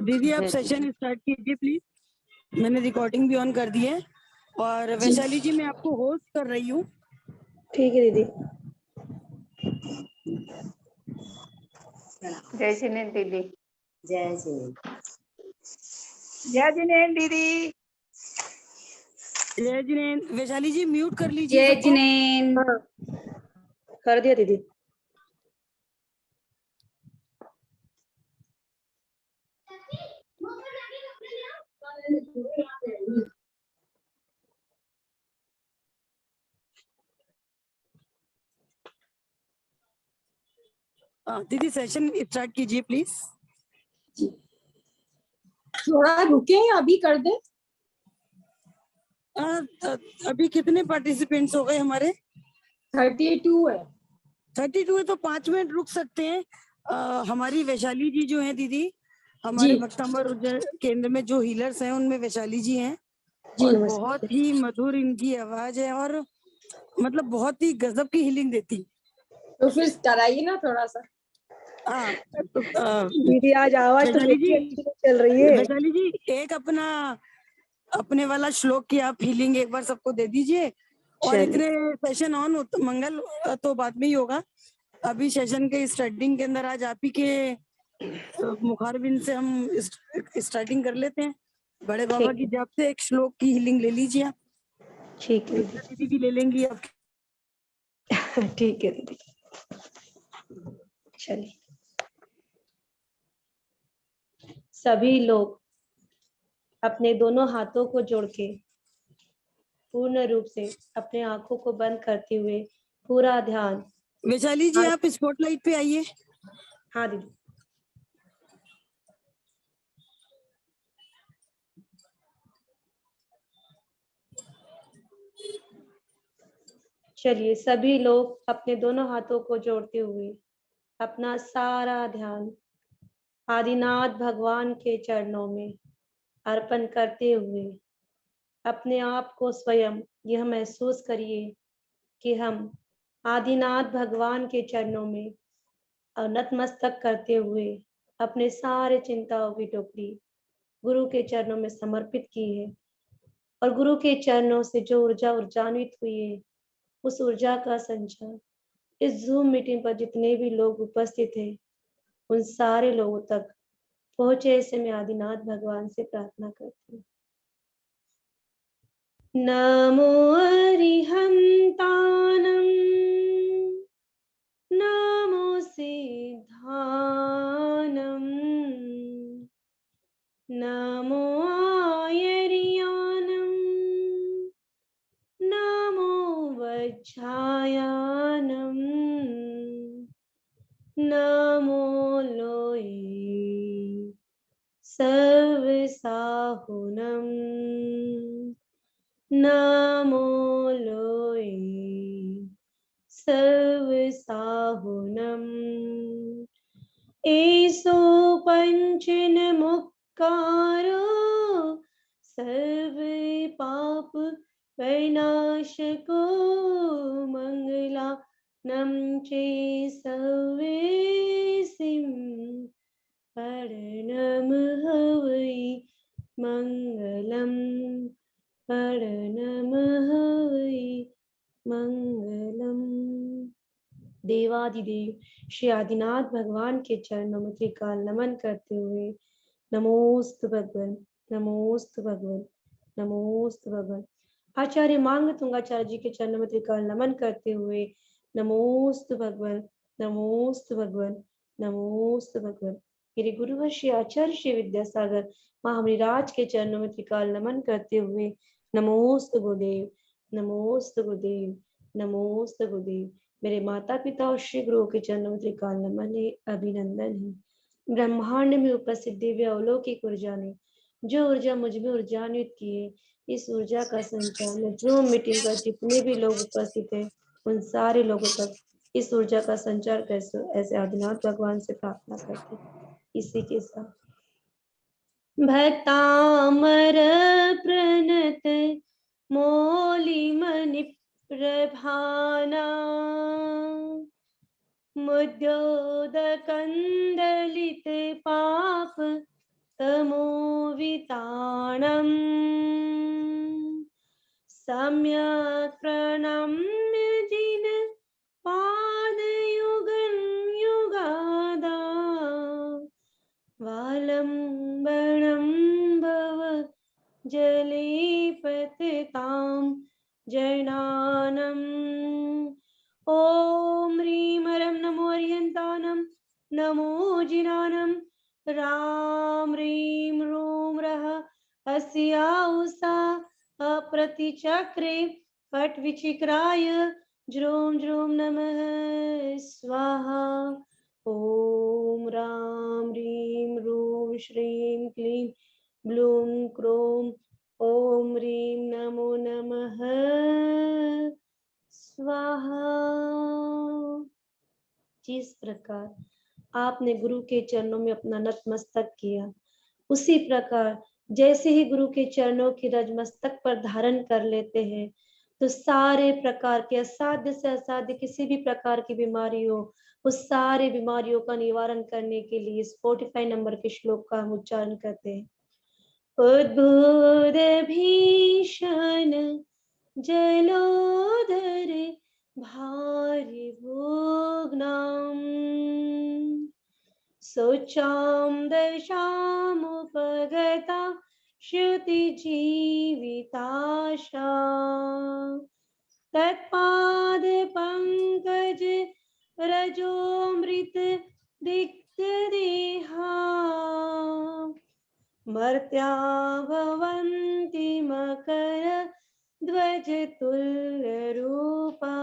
दीदी आप जय सेशन स्टार्ट कीजिए प्लीज। मैंने रिकॉर्डिंग भी ऑन कर दी है और वैशाली जी मैं आपको होस्ट कर रही हूँ। ठीक है दीदी। जय जिनेन्द्र दीदी। जय श्री जय जिनेन्द्र दीदी। जय जिनेन्द्र। वैशाली जी म्यूट कर लीजिए जय सबको। जिनेन्द्र। हाँ, कर दिया दीदी। दीदी सेशन स्टार्ट कीजिए प्लीज। थोड़ा रुके हैं, अभी कर दे। अभी कितने पार्टिसिपेंट्स हो गए हमारे? 32 है। 32 है तो 5 मिनट रुक सकते हैं। हमारी वैशाली जी जो है दीदी, हमारे भक्तांबर ऊर्जा केंद्र में जो हीलर्स हैं उनमें वैशाली जी हैं जी और नमस्ते। बहुत ही मधुर इनकी आवाज है और मतलब बहुत ही गजब की हीलिंग देती। तो फिर कराइए ना थोड़ा सा। हाँ दीदी आज आवाज तो वैशाली मेरी जी, अच्छी चल रही है। वैशाली जी एक अपने वाला श्लोक की आप हीलिंग एक बार सबको दे दीजिए और इतने सेशन ऑन मंगल तो बाद में ही होगा। अभी सेशन के स्टार्टिंग के अंदर आज आप ही के मुखारबिन से हम स्टार्टिंग कर लेते हैं। बड़े बाबा की जाप से एक श्लोक की हीलिंग ले लीजिए आप। ठीक है दीदी भी ले लेंगी आप। ठीक है दीदी। चलिए सभी लोग अपने दोनों हाथों को जोड़ के पूर्ण रूप से अपने आंखों को बंद करते हुए पूरा ध्यान। वैशाली जी आप स्पॉटलाइट पे आइए। हाँ दीदी। चलिए सभी लोग अपने दोनों हाथों को जोड़ते हुए अपना सारा ध्यान आदिनाथ भगवान के चरणों में अर्पण करते हुए अपने आप को स्वयं यह महसूस करिए कि हम आदिनाथ भगवान के चरणों में नतमस्तक करते हुए अपने सारे चिंताओं की टोकरी गुरु के चरणों में समर्पित की है और गुरु के चरणों से जो ऊर्जा ऊर्जान्वित हुई है उस ऊर्जा का संचार इस जूम मीटिंग पर जितने भी लोग उपस्थित हैं उन सारे लोगों तक पहुंचे, ऐसे मैं आदिनाथ भगवान से प्रार्थना करती हूँ। नमो अरिहंतानम, नमो सिद्धानम, नमो आयर्यानम, नमो वज्रायानम, नमो लोये सर्वसाहुनम, नमो लोये सर्वसाहुनम। एसो पंचन मुक्कारो सर्व पाप वैनाशको मंगला नम चे सर्वेसिम परणम हवै मंगलम, परणम हवै मंगलम। देवादिदेव श्री आदिनाथ भगवान के चरणों में त्रिकाल नमन करते हुए नमोस्तु भगवन, नमोस्तु भगवन, नमोस्तु भगवन। आचार्य मांग तुंगाचार्य जी के चरणों में त्रिकाल नमन करते हुए नमोस्तु भगवन, नमोस्तु भगवन, नमोस्तु भगवन। मेरे गुरुवर श्री आचार्य श्री विद्यासागर महामणिराज के चरणों में त्रिकाल नमन करते हुए नमोस्तु गुरुदेव, नमोस्तु गुरुदेव, नमोस्तु गुरुदेव। मेरे माता पिता और श्री गुरु के चरणों में त्रिकाल नमन है, अभिनंदन है। ब्रह्मांड में उपस्थित दिव्य अलौकिक ऊर्जा ने जो ऊर्जा मुझ में ऊर्जान्वित की है, इस ऊर्जा का संचार में जूम मीटिंग पर जितने भी लोग उपस्थित हैं उन सारे लोगों तक इस ऊर्जा का संचार कैसे, ऐसे आदिनाथ भगवान से प्रार्थना करते। इसी के साथ भक्तामर प्रणत मौली मणि प्रभाना मुद्योदकंदलित पाप तमोविताणम् सम्यक् प्रणम्य जिन पादयुगं युगादा वालम्बनं भव जले पतितां जनानम् ॐ ह्रीं हरं नमो अर्यन्तानं नमो जिनानं राम ह्रीं रूं रः अस्या उषा अप्रतिचक्रे फट् विचिक्राय ज्रूं ज्रूं नमः स्वाहा ॐ राम ह्रीं रूं श्रीं क्लीं ब्लूं क्रों ॐ ह्रीं नमो नमः स्वाहा। जिस प्रकार आपने गुरु के चरणों में अपना नतमस्तक किया, उसी प्रकार जैसे ही गुरु के चरणों की रज मस्तक पर धारण कर लेते हैं तो सारे प्रकार के असाध्य से असाध्य किसी भी प्रकार की बीमारी हो, उस सारे बीमारियों का निवारण करने के लिए स्पॉटिफाई नंबर के श्लोक का हम उच्चारण करते हैं। उद्भूत भीषण जलोदर भारि भोग्नाम् सोचां दशामुपगता श्रुतिजीविताशा तत्पाद पंकज रजोमृत दिक्त देहा मर्त्या भवन्ति मकर ध्वज तुल्य रूपा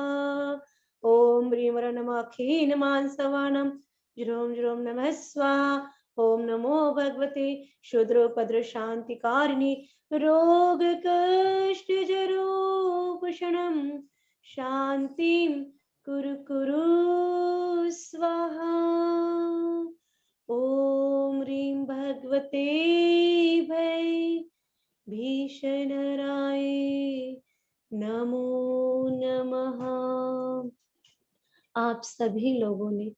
ॐ ह्रीं हरं नमः क्षीणमांसवाणं ज्रों ज्रों नमः स्वाहा ॐ नमो भगवते शूद्रोपद्र शान्तिकारिणि रोग कष्ट जरोपशनं शान्तिं कुरु कुरु स्वाहा ॐ ह्रीं भगवते भै भीषणराय नमो नमः। आप सभी लोगों ने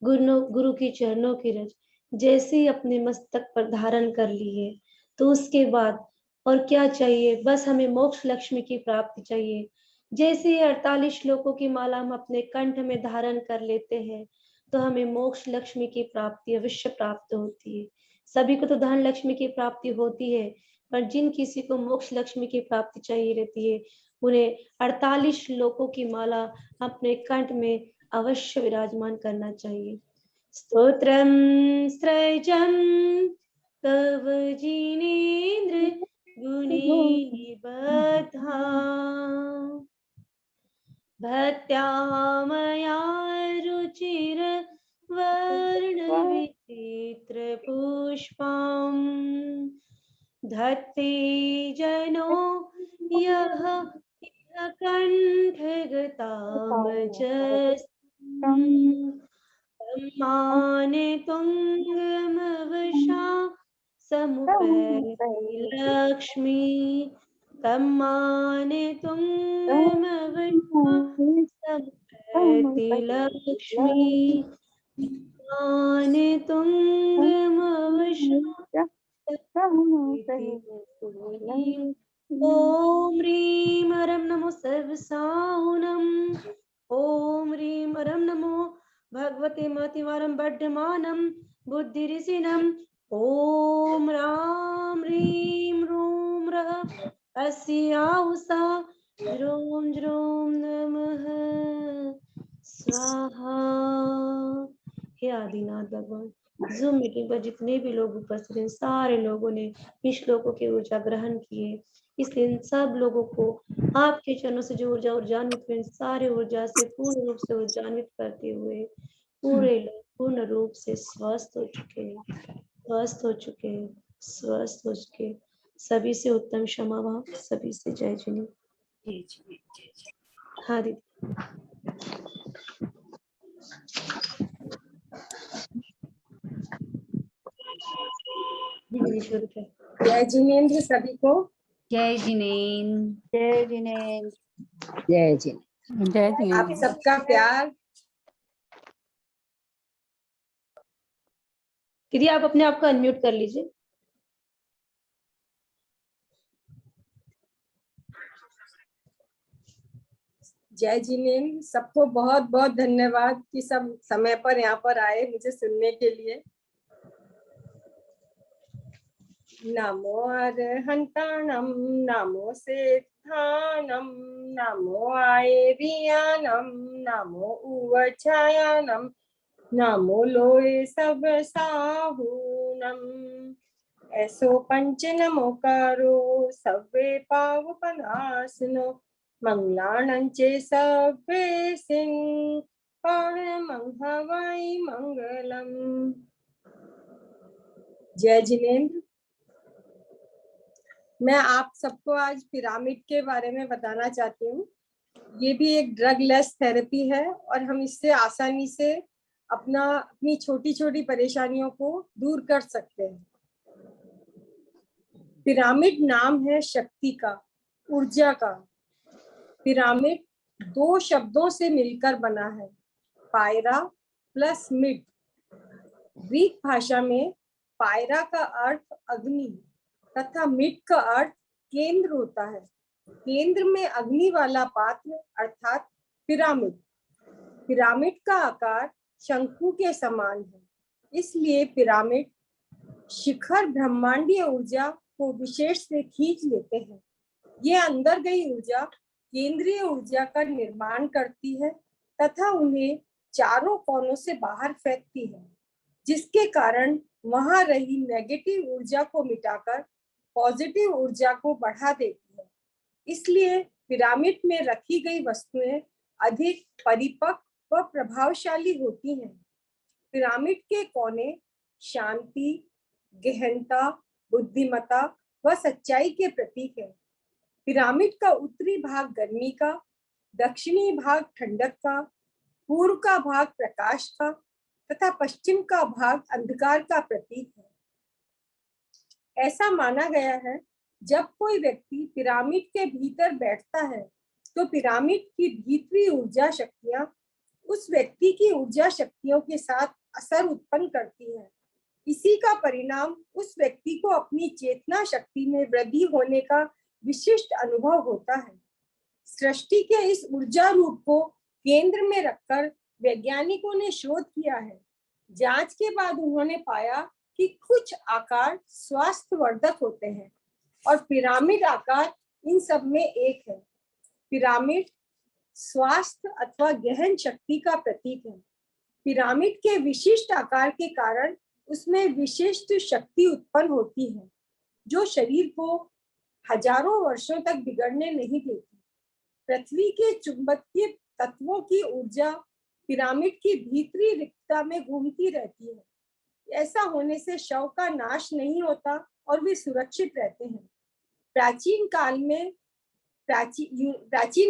गुरु की चरणों की रज जैसे ही अपने मस्तक पर धारण कर ली है तो उसके बाद और क्या चाहिए, बस हमें मोक्ष लक्ष्मी की प्राप्ति चाहिए। जैसे ही 48 श्लोकों की माला हम अपने कंठ में धारण कर लेते हैं तो हमें मोक्ष लक्ष्मी की प्राप्ति अवश्य प्राप्त होती है। सभी को तो धन लक्ष्मी की प्राप्ति होती है, पर जिन किसी को मोक्ष लक्ष्मी की प्राप्ति चाहिए रहती है उन्हें 48 श्लोकों की माला अपने कंठ में अवश्य विराजमान करना चाहिए। स्तोत्रम स्त्रैजं तव जिनेन्द्र गुणे निबद्धा भक्त्या मया रुचिर वर्ण विचित्र पुष्पम् धत्ते जनो यः कंठगतामजस्म् सम्माने तुंगमवशा समुपैति लक्ष्मी सम्माने तुंगमवशा समुपैति लक्ष्मी सम्माने तुंगमवशा ॐ ह्रीं हरं नमो सर्वसाहुनम् ॐ ह्रीं हरं नमो भगवते मतिवारं बड्ढमानं बुद्धिरिसिनं ॐ राम ह्रीं रूं रः अस्या उषा ज्रों ज्रों नमः स्वाहा। हे आदिनाथ भगवान, जूम मीटिंग पर जितने भी लोग उपस्थित हैं सारे लोगों ने इस श्लोकों की ऊर्जा ग्रहण की है, इसलिए इन सब लोगों को आपके चरणों से जो ऊर्जा ऊर्जान्वित हुए सारे ऊर्जा से पूर्ण रूप से ऊर्जान्वित करते हुए पूरे लोग पूर्ण रूप से स्वस्थ हो चुके हैं, स्वस्थ हो चुके हैं, स्वस्थ हो चुके हैं। सभी से उत्तम क्षमा भाव, सभी से जय जिनी। हाँ दीदी। शुरू कर। जय जिनेन्द्र सभी को। जय जिनेन्द्र। जय जिनेन्द्र। जय जिनेन्द्र। जय आप जिनेन्द्र। सबका प्यार। दीदी आप अपने आप को अनम्यूट कर लीजिए। जय जिनेन्द्र, सबको बहुत बहुत धन्यवाद कि सब समय पर यहाँ पर आए मुझे सुनने के लिए। नमो अरहंताणं, नमो सेत्थानं, नमो आयरियानं, नमो उवचायानं, नमो लोये सब साहूनं। ऐसो पंच नमोकारो सव्वे पावपनासनो, मंगलानं चे सव्वे सिंह हवाई मंगलम। जय जिनेन्द्र, मैं आप सबको आज पिरामिड के बारे में बताना चाहती हूँ। ये भी एक ड्रग लेस थेरेपी है और हम इससे आसानी से अपनी छोटी छोटी परेशानियों को दूर कर सकते हैं। पिरामिड नाम है शक्ति का, ऊर्जा का। पिरामिड दो शब्दों से मिलकर बना है, पायरा प्लस मिड। ग्रीक भाषा में पायरा का अर्थ अग्नि तथा मिड का अर्थ केंद्र होता है। केंद्र में अग्नि वाला पात्र अर्थात पिरामिड। पिरामिड का आकार शंकु के समान है, इसलिए पिरामिड शिखर ब्रह्मांडीय ऊर्जा को विशेष से खींच लेते हैं। ये अंदर गई ऊर्जा केंद्रीय ऊर्जा का निर्माण करती है तथा उन्हें चारों कोनों से बाहर फेंकती है, जिसके कारण वहां रही नेगेटिव ऊर्जा को मिटाकर पॉजिटिव ऊर्जा को बढ़ा देती है। इसलिए पिरामिड में रखी गई वस्तुएं अधिक परिपक्व व प्रभावशाली होती हैं। पिरामिड के कोने शांति, गहनता, बुद्धिमत्ता व सच्चाई के प्रतीक है। पिरामिड का उत्तरी भाग गर्मी का, दक्षिणी भाग ठंडक का, पूर्व का भाग प्रकाश का तथा पश्चिम का भाग अंधकार का प्रतीक है। ऐसा माना गया है, जब कोई व्यक्ति पिरामिड के भीतर बैठता है तो पिरामिड की भीतरी ऊर्जा शक्तियां उस व्यक्ति की ऊर्जा शक्तियों के साथ असर उत्पन्न करती है। इसी का परिणाम उस व्यक्ति को अपनी चेतना शक्ति में वृद्धि होने का विशिष्ट अनुभव होता है। सृष्टि के इस ऊर्जा रूप को केंद्र में रखकर वैज्ञानिकों ने शोध किया है। जांच के बाद उन्होंने पाया कि कुछ आकार स्वास्थ्यवर्धक होते हैं और पिरामिड आकार इन सब में एक है। पिरामिड स्वास्थ्य अथवा गहन शक्ति का प्रतीक है। पिरामिड के विशिष्ट आकार के कारण उसमें विशिष्ट शक्ति उत्पन्न होती है, जो शरीर को हजारों वर्षों तक बिगड़ने नहीं देती। पृथ्वी के चुंबकीय तत्वों की ऊर्जा पिरामिड की भीतरी रिक्तता में घूमती रहती है। ऐसा होने से शव का नाश नहीं होता और वे सुरक्षित रहते हैं। प्राचीन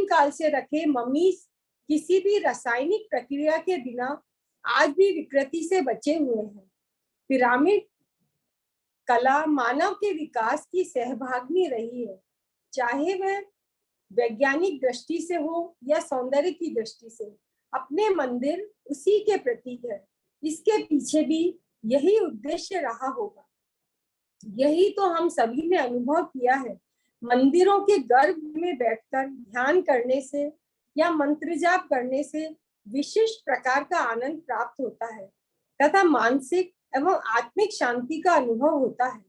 काल से रखे ममीज किसी भी रासायनिक प्रक्रिया के बिना आज भी विकृति से बचे हुए हैं। पिरामिड कला मानव के विकास की सहभागिनी रही है, चाहे वह वैज्ञानिक दृष्टि से हो या सौंदर्य की दृष्टि से। अपने मंदिर उसी के प्रतीक है। इसके पीछे भी यही उद्देश्य रहा होगा। यही तो हम सभी ने अनुभव किया है। मंदिरों के गर्भ में बैठकर ध्यान करने से या मंत्र जाप करने से विशिष्ट प्रकार का आनंद प्राप्त होता है तथा मानसिक एवं आत्मिक शांति का अनुभव होता है।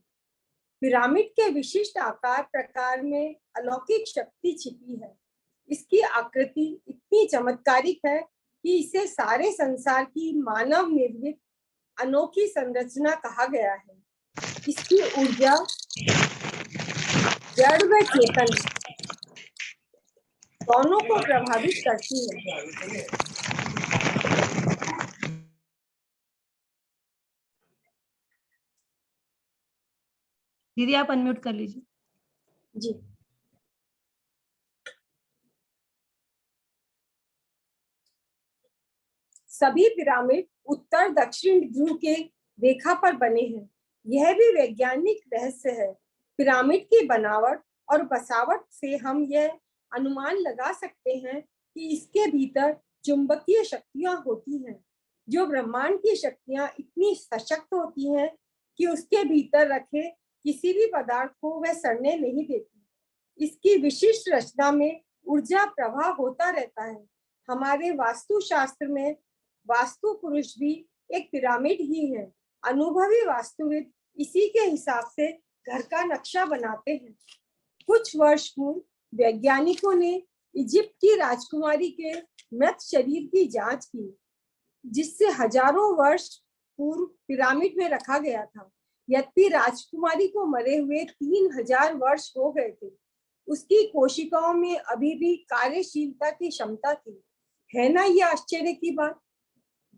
पिरामिड के विशिष्ट आकार प्रकार में अलौकिक शक्ति छिपी है। इसकी आकृति इतनी चमत्कारिक है कि इसे सारे संसार की मानव निर्मित अनोखी संरचना कहा गया है। इसकी ऊर्जा जड़ व चेतन दोनों को प्रभावित करती है। दीदी आप अनम्यूट कर लीजिए। जी, सभी पिरामिड उत्तर दक्षिण ध्रुव के रेखा पर बने हैं। यह भी वैज्ञानिक रहस्य है। पिरामिड की बनावट और बसावट से हम यह अनुमान लगा सकते हैं कि इसके भीतर चुंबकीय शक्तियां होती हैं। जो ब्रह्मांड की शक्तियां इतनी सशक्त होती हैं कि उसके भीतर रखे किसी भी पदार्थ को वह सड़ने नहीं देती। इसकी विशिष्ट रचना में ऊर्जा प्रवाह होता रहता है। हमारे वास्तुशास्त्र में वास्तु पुरुष भी एक पिरामिड ही है। अनुभवी वास्तुविद इसी के हिसाब से घर का नक्शा बनाते हैं। कुछ वर्ष पूर्व वैज्ञानिकों ने इजिप्ट की राजकुमारी के मृत शरीर की जांच की, जिससे हजारों वर्ष पूर्व पिरामिड में रखा गया था। यद्यपि राजकुमारी को मरे हुए 3000 वर्ष हो गए थे, उसकी कोशिकाओं में अभी भी कार्यशीलता की क्षमता थी। है ना ये आश्चर्य की बात।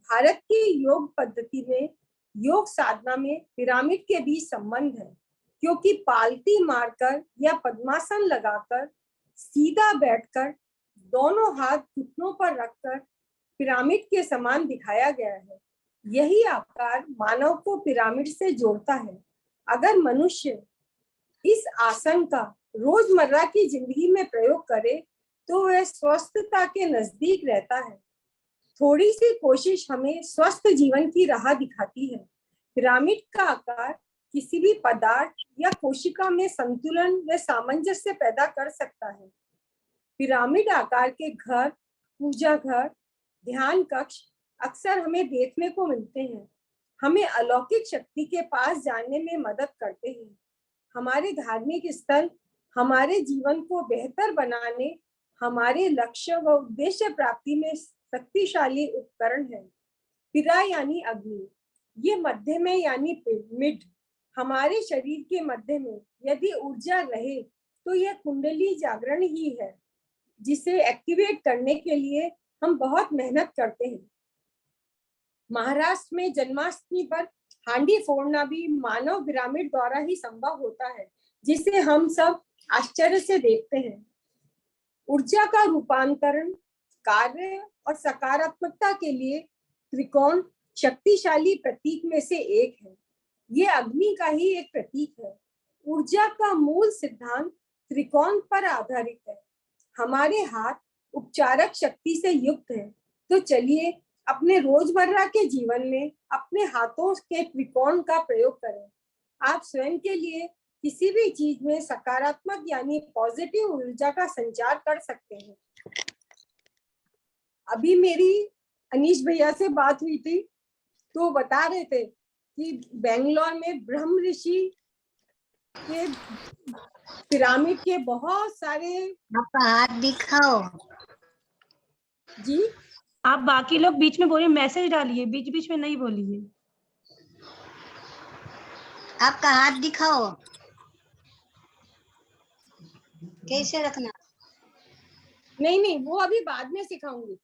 भारत की योग पद्धति में, योग साधना में पिरामिड के बीच संबंध है, क्योंकि पालती मारकर या पद्मासन लगाकर, सीधा बैठकर, दोनों हाथ घुटनों पर रखकर पिरामिड के समान दिखाया गया है। यही आकार मानव को पिरामिड से जोड़ता है। अगर मनुष्य इस आसन का रोजमर्रा की जिंदगी में प्रयोग करे तो वह स्वस्थता के नजदीक रहता है। थोड़ी सी कोशिश हमें स्वस्थ जीवन की राह दिखाती है। पिरामिड का आकार किसी भी पदार्थ या कोशिका में संतुलन व सामंजस्य पैदा कर सकता है। पिरामिड आकार के घर, पूजा घर, ध्यान कक्ष अक्सर हमें देखने को मिलते हैं। हमें अलौकिक शक्ति के पास जाने में मदद करते हैं। हमारे धार्मिक स्थल हमारे जीवन को बेहतर बनाने, हमारे लक्ष्य व उद्देश्य प्राप्ति में शक्तिशाली उपकरण है। पिरा यानी अग्नि, ये मध्य में यानी मिड, हमारे शरीर के मध्य में यदि ऊर्जा रहे तो यह कुंडली जागरण ही है, जिसे एक्टिवेट करने के लिए हम बहुत मेहनत करते हैं। महाराष्ट्र में जन्माष्टमी पर हांडी फोड़ना भी मानव पिरामिड द्वारा ही संभव होता है, जिसे हम सब आश्चर्य से देखते हैं। ऊर्जा का रूपांतरण, कार्य और सकारात्मकता के लिए त्रिकोण शक्तिशाली प्रतीक में से एक है। ये अग्नि का ही एक प्रतीक है। ऊर्जा का मूल सिद्धांत त्रिकोण पर आधारित है। हमारे हाथ उपचारक शक्ति से युक्त है, तो चलिए अपने रोजमर्रा के जीवन में अपने हाथों के त्रिकोण का प्रयोग करें। आप स्वयं के लिए किसी भी चीज में सकारात्मक यानी पॉजिटिव ऊर्जा का संचार कर सकते हैं। अभी मेरी अनीश भैया से बात हुई थी, तो बता रहे थे कि बेंगलोर में ब्रह्म ऋषि के पिरामिड के बहुत सारे। आपका हाथ दिखाओ। जी, आप बाकी लोग बीच में बोलिए, मैसेज डालिए, बीच बीच में नहीं बोलिए। आपका हाथ दिखाओ, कैसे रखना। नहीं, वो अभी बाद में सिखाऊंगी।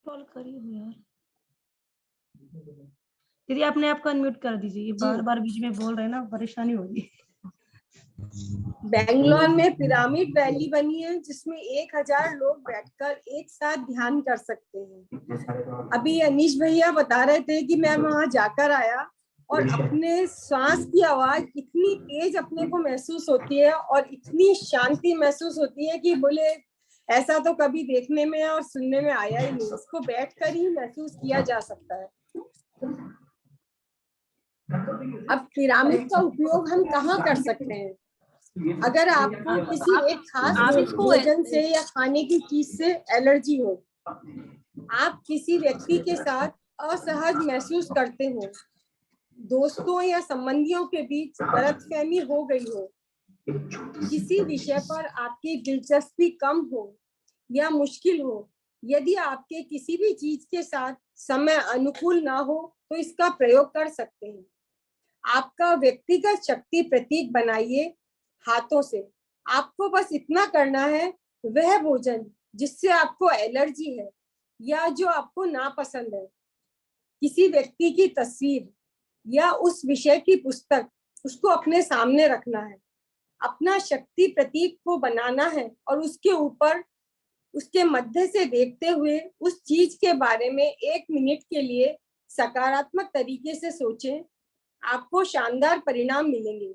कॉल करिए यार। दीदी अपने आप को अनम्यूट कर दीजिए, बार बार बीच में बोल रहे हैं ना, परेशानी होगी। बेंगलोर में पिरामिड वैली बनी है, जिसमें 1000 लोग बैठकर एक साथ ध्यान कर सकते हैं। अभी अनीश भैया बता रहे थे कि मैं वहां जाकर आया और अपने श्वास की आवाज इतनी तेज अपने को महसूस होती है और इतनी शांति महसूस होती है कि बोले ऐसा तो कभी देखने में और सुनने में आया ही नहीं। इसको बैठकर ही महसूस किया जा सकता है। अब पिरामिड का उपयोग हम कहाँ कर सकते हैं? अगर आपको किसी एक खास भोजन से या खाने की चीज से एलर्जी हो, आप किसी व्यक्ति के साथ असहज महसूस करते हो, दोस्तों या संबंधियों के बीच गलतफहमी हो गई हो, किसी विषय पर आपकी दिलचस्पी कम हो या मुश्किल हो, यदि आपके किसी भी चीज के साथ समय अनुकूल ना हो तो इसका प्रयोग कर सकते हैं। आपका व्यक्तिगत शक्ति प्रतीक बनाइए हाथों से। आपको बस इतना करना है, वह भोजन जिससे आपको एलर्जी है या जो आपको नापसंद है, किसी व्यक्ति की तस्वीर या उस विषय की पुस्तक, उसको अपने सामने रखना है, अपना शक्ति प्रतीक को बनाना है और उसके ऊपर उसके मध्य से देखते हुए उस चीज के बारे में 1 मिनट के लिए सकारात्मक तरीके से सोचें। आपको शानदार परिणाम मिलेंगे।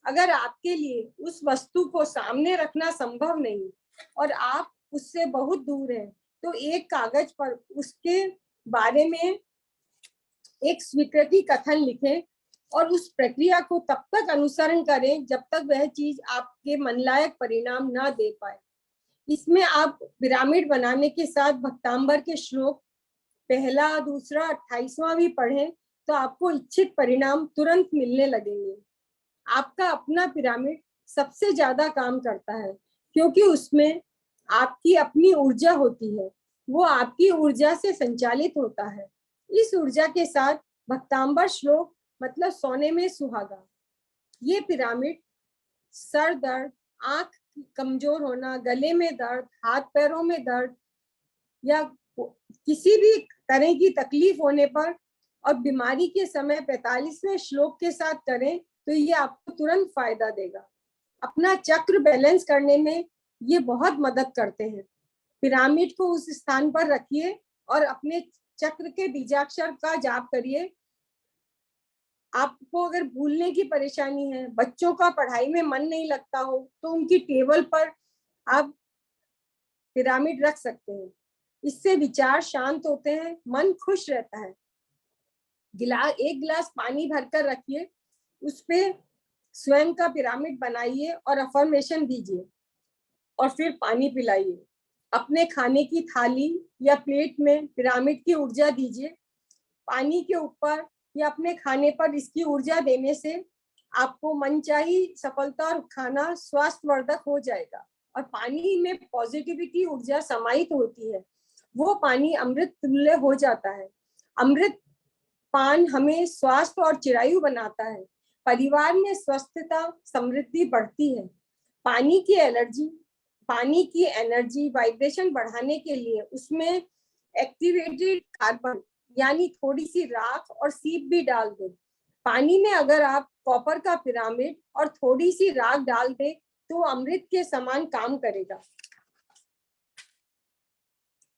अगर आपके लिए उस वस्तु को सामने रखना संभव नहीं और आप उससे बहुत दूर हैं, तो एक कागज पर उसके बारे में एक स्वीकृति कथन लिखें और उस प्रक्रिया को तब तक अनुसरण करें जब तक वह चीज आपके मनलायक परिणाम ना दे पाए। इसमें आप पिरामिड बनाने के साथ भक्तांबर के श्लोक पहला, दूसरा, 28वां भी पढ़ें तो आपको इच्छित परिणाम तुरंत मिलने लगेंगे। आपका अपना पिरामिड सबसे ज्यादा काम करता है क्योंकि उसमें आपकी अपनी ऊर्जा होती है, वो आपकी ऊर्जा से संचालित होता है। इस ऊर्जा के साथ भक्तांबर श्लोक मतलब सोने में सुहागा। ये पिरामिड सर दर्द, आंख कमजोर होना, गले में दर्द, हाथ पैरों में दर्द या किसी भी तरह की तकलीफ होने पर और बीमारी के समय 45वें श्लोक के साथ करें तो ये आपको तुरंत फायदा देगा। अपना चक्र बैलेंस करने में ये बहुत मदद करते हैं। पिरामिड को उस स्थान पर रखिए और अपने चक्र के बीजाक्षर का जाप करिए। आपको अगर भूलने की परेशानी है, बच्चों का पढ़ाई में मन नहीं लगता हो, तो उनकी टेबल पर आप पिरामिड रख सकते हैं। इससे विचार शांत होते हैं, मन खुश रहता है। एक गिलास पानी भरकर रखिए, उस पे स्वयं का पिरामिड बनाइए और अफर्मेशन दीजिए और फिर पानी पिलाइए। अपने खाने की थाली या प्लेट में पिरामिड की ऊर्जा दीजिए। पानी के ऊपर या अपने खाने पर इसकी ऊर्जा देने से आपको मनचाही सफलता और खाना स्वास्थ्यवर्धक हो जाएगा। और पानी में पॉजिटिविटी ऊर्जा समाहित होती है, वो पानी अमृत तुल्य हो जाता है। अमृत पान हमें स्वास्थ्य और चिरायु बनाता है। परिवार में स्वस्थता समृद्धि बढ़ती है। पानी की एनर्जी वाइब्रेशन बढ़ाने के लिए उसमें एक्टिवेटेड कार्बन यानी थोड़ी सी राख और सीप भी डाल दें। पानी में अगर आप कॉपर का पिरामिड और थोड़ी सी राख डाल दें तो अमृत के समान काम करेगा।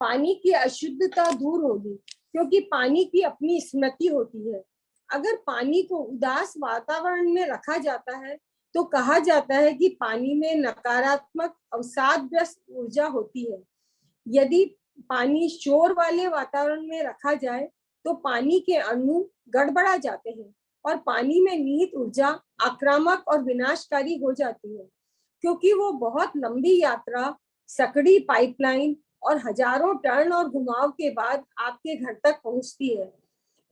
पानी की अशुद्धता दूर होगी क्योंकि पानी की अपनी स्मृति होती है। अगर पानी को उदास वातावरण में रखा जाता है तो कहा जाता है कि पानी में नकारात्मक अवसादग्रस्त ऊर्जा होती है। यदि पानी शोर वाले वातावरण में रखा जाए तो पानी के अणु गड़बड़ा जाते हैं और पानी में निहित ऊर्जा आक्रामक और विनाशकारी हो जाती है, क्योंकि वो बहुत लंबी यात्रा, सकड़ी पाइपलाइन और हजारों टर्न और घुमाव के बाद आपके घर तक पहुंचती है।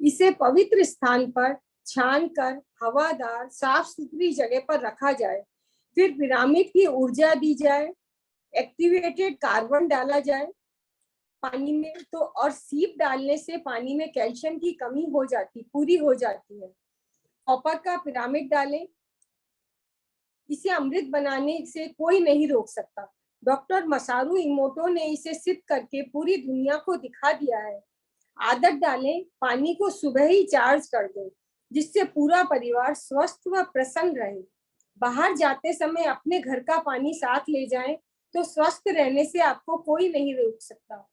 इसे पवित्र स्थान पर छान कर हवादार साफ सुथरी जगह पर रखा जाए, फिर पिरामिड की ऊर्जा दी जाए, एक्टिवेटेड कार्बन डाला जाए पानी में तो, और सीप डालने से पानी में कैल्शियम की कमी पूरी हो जाती है। कॉपर का पिरामिड डालें, इसे अमृत बनाने से कोई नहीं रोक सकता। डॉक्टर मसारू इमोटो ने इसे सिद्ध करके पूरी दुनिया को दिखा दिया है। आदत डालें, पानी को सुबह ही चार्ज कर दें जिससे पूरा परिवार स्वस्थ व प्रसन्न रहे। बाहर जाते समय अपने घर का पानी साथ ले जाएं तो स्वस्थ रहने से आपको कोई नहीं रोक सकता।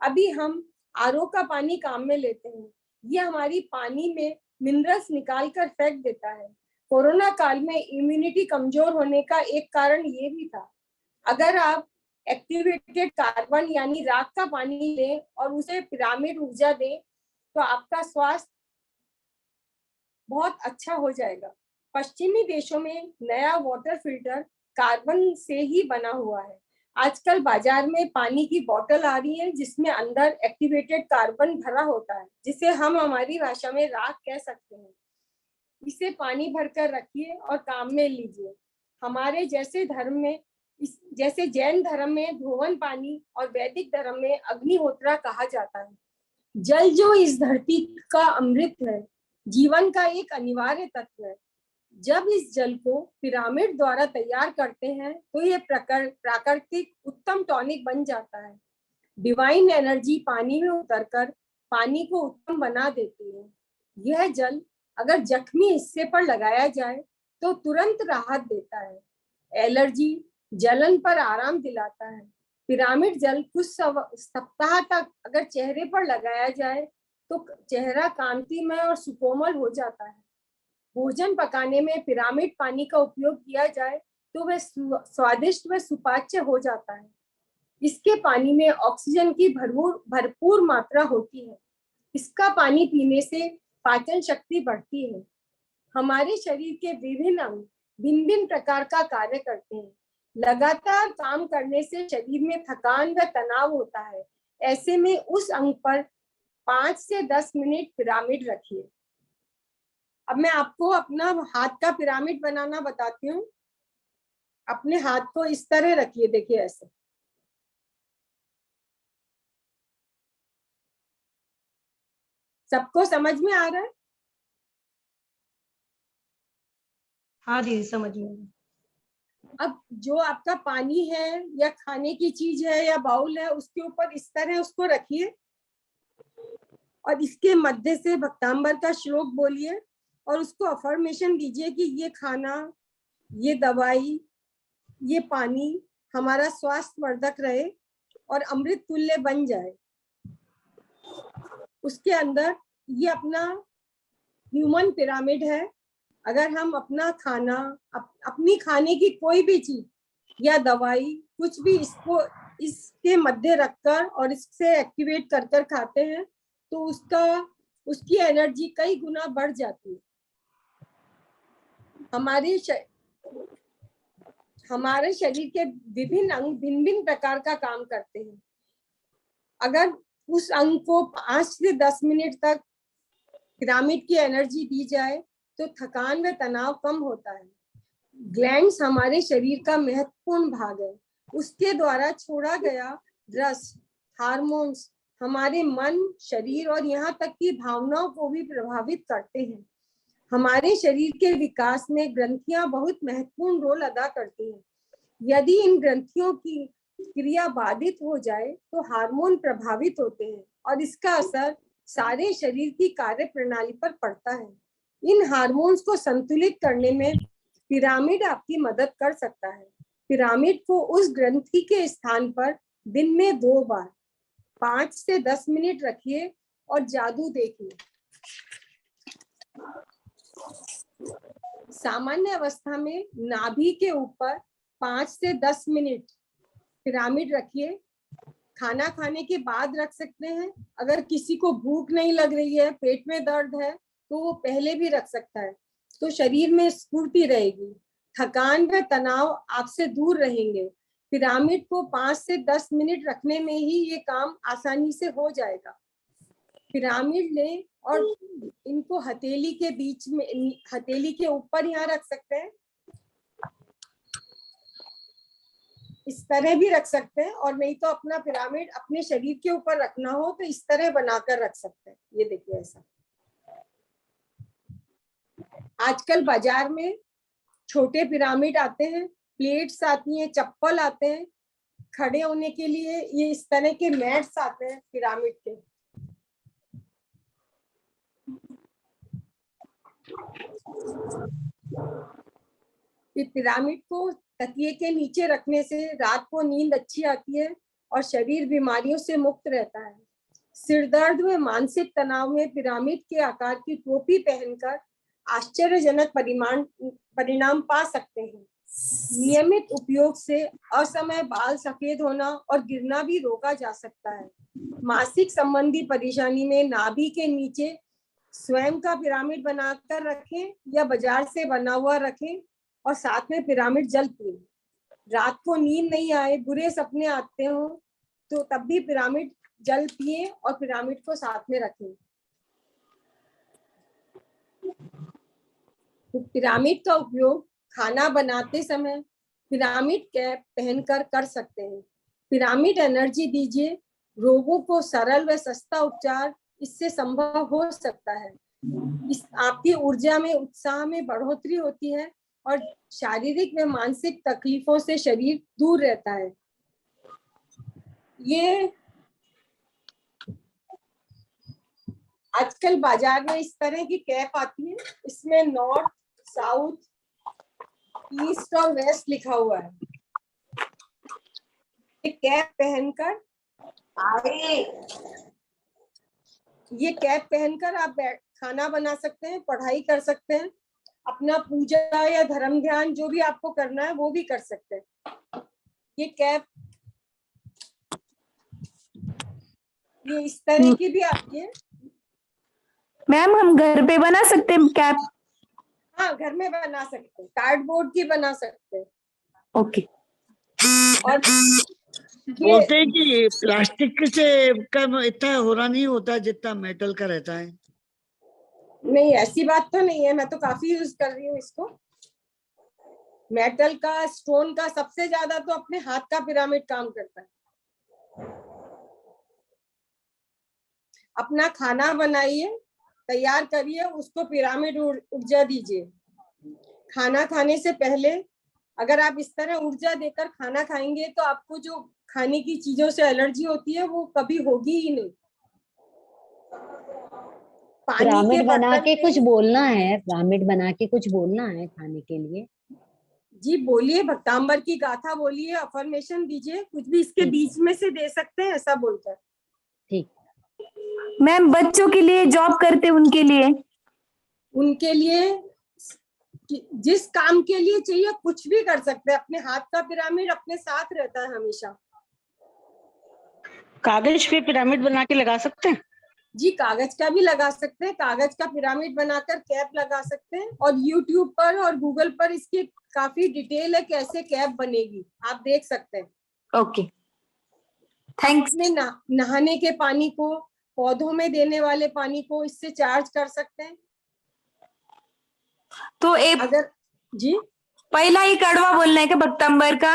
अभी हम आरओ का पानी काम में लेते हैं, ये हमारी पानी में मिनरल्स निकाल कर फेंक देता है। कोरोना काल में इम्यूनिटी कमजोर होने का एक कारण ये भी था। अगर आप एक्टिवेटेड कार्बन यानी राख का पानी लें और उसे पिरामिड ऊर्जा दें तो आपका स्वास्थ्य बहुत अच्छा हो जाएगा। पश्चिमी देशों में नया वाटर फिल्टर कार्बन से ही बना हुआ है। आजकल बाजार में पानी की बोतल आ रही है जिसमें अंदर एक्टिवेटेड कार्बन भरा होता है, जिसे हम हमारी भाषा में राख कह सकते हैं। इसे पानी भरकर रखिए और काम में लीजिए। हमारे जैसे जैन धर्म में धोवन पानी और वैदिक धर्म में अग्निहोत्रा कहा जाता है। जल जो इस धरती का अमृत है, जीवन का एक अनिवार्य तत्व है। जब इस जल को पिरामिड द्वारा तैयार करते हैं तो ये प्राकृतिक उत्तम टॉनिक बन जाता है। डिवाइन एनर्जी पानी में उतरकर पानी को उत्तम बना देती है। यह जल अगर जख्मी हिस्से पर लगाया जाए तो तुरंत राहत देता है। एलर्जी, जलन पर आराम दिलाता है। पिरामिड जल कुछ सप्ताह तक अगर चेहरे पर लगाया जाए तो चेहरा कांतिमय और सुकोमल हो जाता है। भोजन पकाने में पिरामिड पानी का उपयोग किया जाए तो वह स्वादिष्ट व सुपाच्य हो जाता है। इसके पानी में ऑक्सीजन की भरपूर मात्रा होती है। इसका पानी पीने से पाचन शक्ति बढ़ती है। हमारे शरीर के विभिन्न अंग भिन्न भिन्न प्रकार का कार्य करते हैं। लगातार काम करने से शरीर में थकान व तनाव होता है। ऐसे में उस अंग पर 5 से 10 मिनट पिरामिड रखिए। अब मैं आपको अपना हाथ का पिरामिड बनाना बताती हूँ। अपने हाथ को इस तरह रखिए, देखिए ऐसे। सबको समझ में आ रहा है? हाँ दीदी समझ में आया। अब जो आपका पानी है या खाने की चीज है या बाउल है, उसके ऊपर इस तरह उसको रखिए और इसके मध्य से भक्तांबर का श्लोक बोलिए और उसको अफर्मेशन दीजिए कि ये खाना, ये दवाई, ये पानी हमारा स्वास्थ्य वर्धक रहे और अमृत तुल्य बन जाए। उसके अंदर ये अपना ह्यूमन पिरामिड है। अगर हम अपना खाना, अपनी खाने की कोई भी चीज या दवाई कुछ भी इसको इसके मध्य रखकर और इससे एक्टिवेट कर कर खाते हैं तो उसकी एनर्जी कई गुना बढ़ जाती है। हमारे शरीर के विभिन्न अंग भिन्न भिन्न प्रकार का काम करते हैं। अगर उस अंग को 5 से 10 मिनट तक पिरामिड की एनर्जी दी जाए तो थकान व तनाव कम होता है। ग्लैंड्स हमारे शरीर का महत्वपूर्ण भाग है। उसके द्वारा छोड़ा गया रस, हार्मोन्स हमारे मन, शरीर और यहाँ तक कि भावनाओं को भी प्रभावित करते हैं। हमारे शरीर के विकास में ग्रंथियां बहुत महत्वपूर्ण रोल अदा करती हैं। यदि इन ग्रंथियों की क्रिया बाधित हो जाए तो हार्मोन प्रभावित होते हैं और इसका असर सारे शरीर की कार्य प्रणाली पर पड़ता है। इन हार्मोन्स को संतुलित करने में पिरामिड आपकी मदद कर सकता है। पिरामिड को उस ग्रंथि के स्थान पर दिन में 2 बार 5 से 10 मिनट रखिए और जादू देखिए। सामान्य अवस्था में नाभि के ऊपर 5 से 10 मिनट पिरामिड रखिए। खाना खाने के बाद रख सकते हैं। अगर किसी को भूख नहीं लग रही है, पेट में दर्द है, तो वो पहले भी रख सकता है। तो शरीर में स्फूर्ति रहेगी, थकान व तनाव आपसे दूर रहेंगे। पिरामिड को 5 से 10 मिनट रखने में ही ये काम आसानी से हो जाएगा। पिरामिड लें और इनको हथेली के बीच में, हथेली के ऊपर यहाँ रख सकते हैं, इस तरह भी रख सकते हैं, और नहीं तो अपना पिरामिड अपने शरीर के ऊपर रखना हो तो इस तरह बनाकर रख सकते हैं। ये देखिए ऐसा। आजकल बाजार में छोटे पिरामिड आते हैं, प्लेट्स आती हैं, चप्पल आते हैं, खड़े होने के लिए ये इस तरह के मैट्स आते हैं पिरामिड के। पिरामिड को तकिए के नीचे रखने से रात को नींद अच्छी आती है और शरीर बीमारियों से मुक्त रहता है। सिर दर्द व मानसिक तनाव में पिरामिड के आकार की टोपी पहनकर आश्चर्यजनक परिणाम पा सकते हैं। नियमित उपयोग से असमय बाल सफेद होना और गिरना भी रोका जा सकता है। मासिक संबंधी परेशानी में नाभि के नीचे स्वयं का पिरामिड बनाकर रखें या बाजार से बना हुआ रखें और साथ में पिरामिड जल पिए। रात को नींद नहीं आए, बुरे सपने आते हो तो तब भी पिरामिड जल पिए और पिरामिड को साथ में रखें। पिरामिड का उपयोग खाना बनाते समय पिरामिड कैप पहनकर कर सकते हैं। पिरामिड एनर्जी दीजिए। रोगों को सरल व सस्ता उपचार इससे संभव हो सकता है। आपकी ऊर्जा में, उत्साह में बढ़ोतरी होती है और शारीरिक व मानसिक तकलीफों से शरीर दूर रहता है। ये आजकल बाजार में इस तरह की कैप आती है, इसमें नॉर्थ, साउथ, ईस्ट और वेस्ट लिखा हुआ है। ये कैप पहनकर आप खाना बना सकते हैं, पढ़ाई कर सकते हैं, अपना पूजा या धर्म ध्यान जो भी आपको करना है वो भी कर सकते हैं। ये कैप ये इस तरह की भी आती है। मैम हम घर पे बना सकते हैं कैप? हाँ, घर में बना सकते हैं, कार्डबोर्ड की बना सकते हैं। ओके। और बोलते हैं कि प्लास्टिक से का इतना होना नहीं होता जितना मेटल का रहता है। नहीं, ऐसी बात तो नहीं है, मैं तो काफी यूज कर रही हूँ इसको। मेटल का, स्टोन का, सबसे ज्यादा तो अपने हाथ का पिरामिड काम करता है। अपना खाना बनाइए, तैयार करिए, उसको पिरामिड ऊर्जा दीजिए। खाना खाने से पहले अगर आप इस तरह ऊर्जा देकर खाना खाएंगे तो आपको जो खाने की चीजों से एलर्जी होती है वो कभी होगी ही नहीं। पानी के पिरामिड बना बर्तन के कुछ में, बोलना है, पिरामिड बना के कुछ बोलना है खाने के लिए। जी बोलिए, भक्तांबर की गाथा बोलिए, अफर्मेशन दीजिए, कुछ भी इसके ठीक। बीच में से दे सकते हैं, ऐसा बोलकर। ठीक। मैम बच्चों के लिए, जॉब करते उनके लिए, उनके लिए जिस काम के लिए चाहिए कुछ भी कर सकते हैं। अपने हाथ का पिरामिड अपने साथ रहता है हमेशा। कागज पे पिरामिड बना के लगा सकते हैं। जी, कागज का भी लगा सकते हैं, कागज का पिरामिड बनाकर कैप लगा सकते हैं। और यूट्यूब पर और गूगल पर इसकी काफी डिटेल है कैसे कैप बनेगी, आप देख सकते हैं। Okay thanks. अपने नहाने के पानी को, पौधों में देने वाले पानी को इससे चार्ज कर सकते हैं। तो एक अगर जी, पहला ही कड़वा बोलना है क्या भक्तंबर का?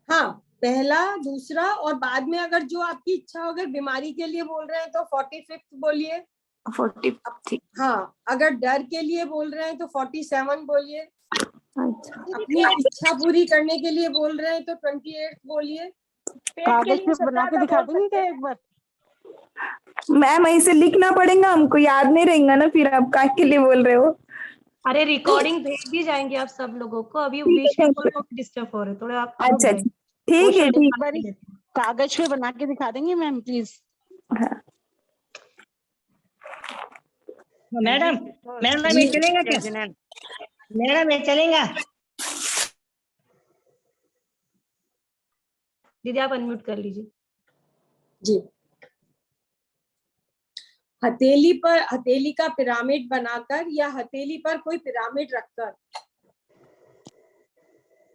हाँ, पहला, दूसरा, और बाद में अगर जो आपकी इच्छा हो, अगर बीमारी के लिए बोल रहे हैं तो 45 बोलिए। 40। हाँ, अगर डर के लिए बोल रहे हैं तो 47 बोलिए। अच्छा, अपनी इच्छा पूरी करने के लिए बोल रहे हैं तो 28 बोलिए। पेट के कागज लिए पे बना के 17 दिखा बोल देंगे सकते क्या हैं। एक बार? मैम ऐसे लिखना पड़ेगा हमको, याद नहीं रहेगा ना फिर आप काय के लिए बोल रहे हो। अरे रिकॉर्डिंग भेज दी जाएंगे आप सब लोगों को। अभी बीच में कौन लोग डिस्टर्ब हो रहे, थोड़ा आप रुक अच्छा जाइए। ठीक है, एक ठीक बार कागज पे बना के दिखा देंगे मैम प्लीज। है। मैडम, मैडम जी, ये चलेगा क्या? मैडम ये चलेगा? दीदी आप अनम्यूट कर लीजिए। जी। हथेली का पिरामिड बनाकर या हथेली पर कोई पिरामिड रखकर,